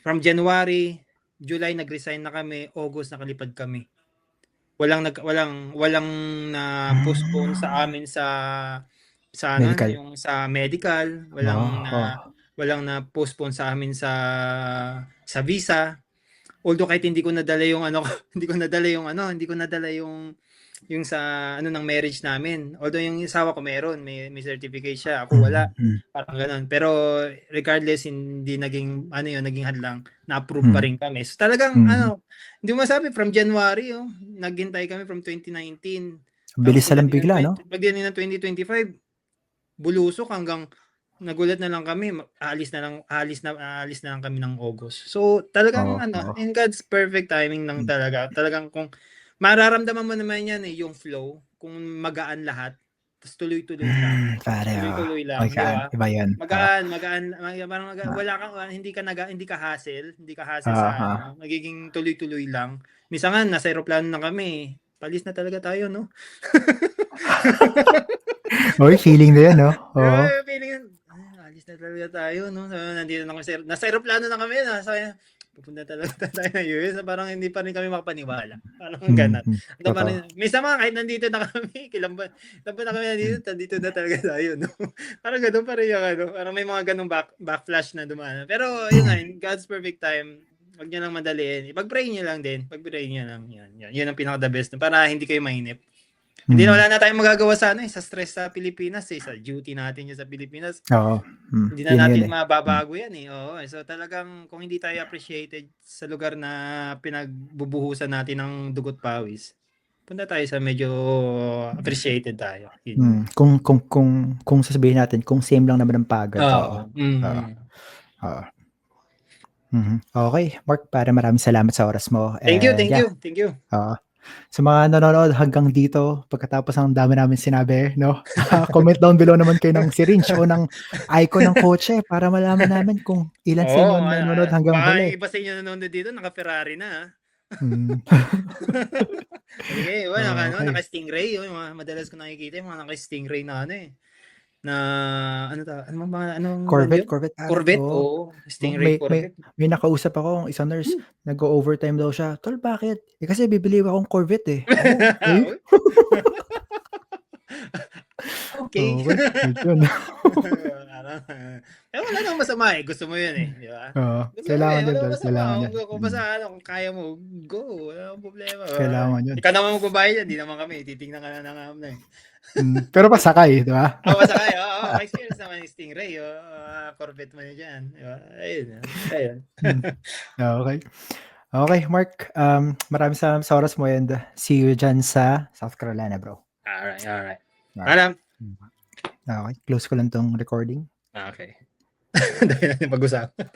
from January, July nag-resign na kami, August nakalipad kami. Walang na postpone sa amin sa Medical. yung sa medical, walang na postpone sa amin sa visa. Although kahit hindi ko nadala yung hindi ko nadala yung sa ng marriage namin. Although yung asawa ko may certificate siya, ako wala. Parang gano'n. Pero regardless, hindi naging naging hadlang, na-approve pa rin kami. So talagang hindi mo masabi from January, naghintay kami from 2019. Tapos Bilis na lang bigla, no? pagdating ng 2025, bulusok hanggang nagulat na lang kami, aalis na lang kami ng August. So talagang Oo. in God's perfect timing lang talaga. Talagang kung mararamdaman mo naman yan, yung flow, kung magaan lahat, tapos tuloy-tuloy lang. Pare, Tuloy-tuloy lang, di magaan, ba? iba yun. Magaan, parang wala kang hindi ka hassle sa magiging tuloy-tuloy lang. Minsan nga nasa eroplano na kami, palis na talaga tayo, no? Uy, feeling na yan, no? Oo. Feeling, alis na talaga tayo, no? Nandito na kami nasa eroplano na kami, pupunta talaga tayo ng US, parang hindi pa rin kami makapaniwala. Parang ganun. Totoo. Minsan mga kahit nandito na kami, ilan na kami nandito na talaga tayo, no? Parang ganun pa rin yung parang may mga ganung backflash na dumaan. Pero yun nga, in God's perfect time, wag niyo lang madaliin. Ipag-pray niyo lang din. Pag-pray niyo lang. Yan ang pinaka the best para hindi kayo mainip. Hindi wala na tayong magagawa sa sa stress sa Pilipinas, sa duty natin yan sa Pilipinas. Oo. Hindi na Yun natin yun, mababago yan, eh. Oo, so talagang kung hindi tayo appreciated sa lugar na pinagbubuhusan natin ng dugot pawis, punta tayo sa medyo appreciated tayo. Kung sasabihin natin kung same lang naman ang pagod, oo. Oo. Oo. Oo. Okey, Mark, maraming salamat sa oras mo Thank you, and thank yeah, you, thank you. oo. Sa mga nanonood hanggang dito, pagkatapos ng dami namin sinabi, no? Comment down below naman kayo ng syringe o ng icon ng kotse para malaman namin kung ilan sa inyo Oo, nanonood hanggang baka huli. yung iba sa inyo nanonood dito naka-Ferrari na, ah. Hmm. Sige, Okey. naka-Stingray, yung mga madalas ko nakikita yung mga naka-Stingray na ano, eh, na anong brand yun? Corvette pare, Corvette, oo. oo, Oh, Stingray Corvette. may nakausap ako, isang nurse, nag-o-overtime daw siya, "Tol bakit?" "Eh, kasi bibili akong Corvette, eh." "Oh, okey." Uy. Okey. Okey, ayun. Parang, wala namang masama, eh, gusto mo yun, eh, di ba? Oo, Gusto mo, eh, kailangan yun walang tol, masama kailangan yan. kung basta kung kaya mo, go, wala akong problema. Kailangan yun. Ikaw naman magbabayad yan, di naman kami, titignan ka na ng eh. Pero pasakay, di ba? Oo, pasakay, oo, ma-experience naman yung Stingray, Corvette mo na diyan, di ba? Ayun. Hmm, okey. Okey Mark, maraming salamat sa oras mo and see you diyan sa South Carolina bro. Alright. Alright. Paalam. Okey, close ko lang 'tong recording. Okay. Dami nating pag-usapan.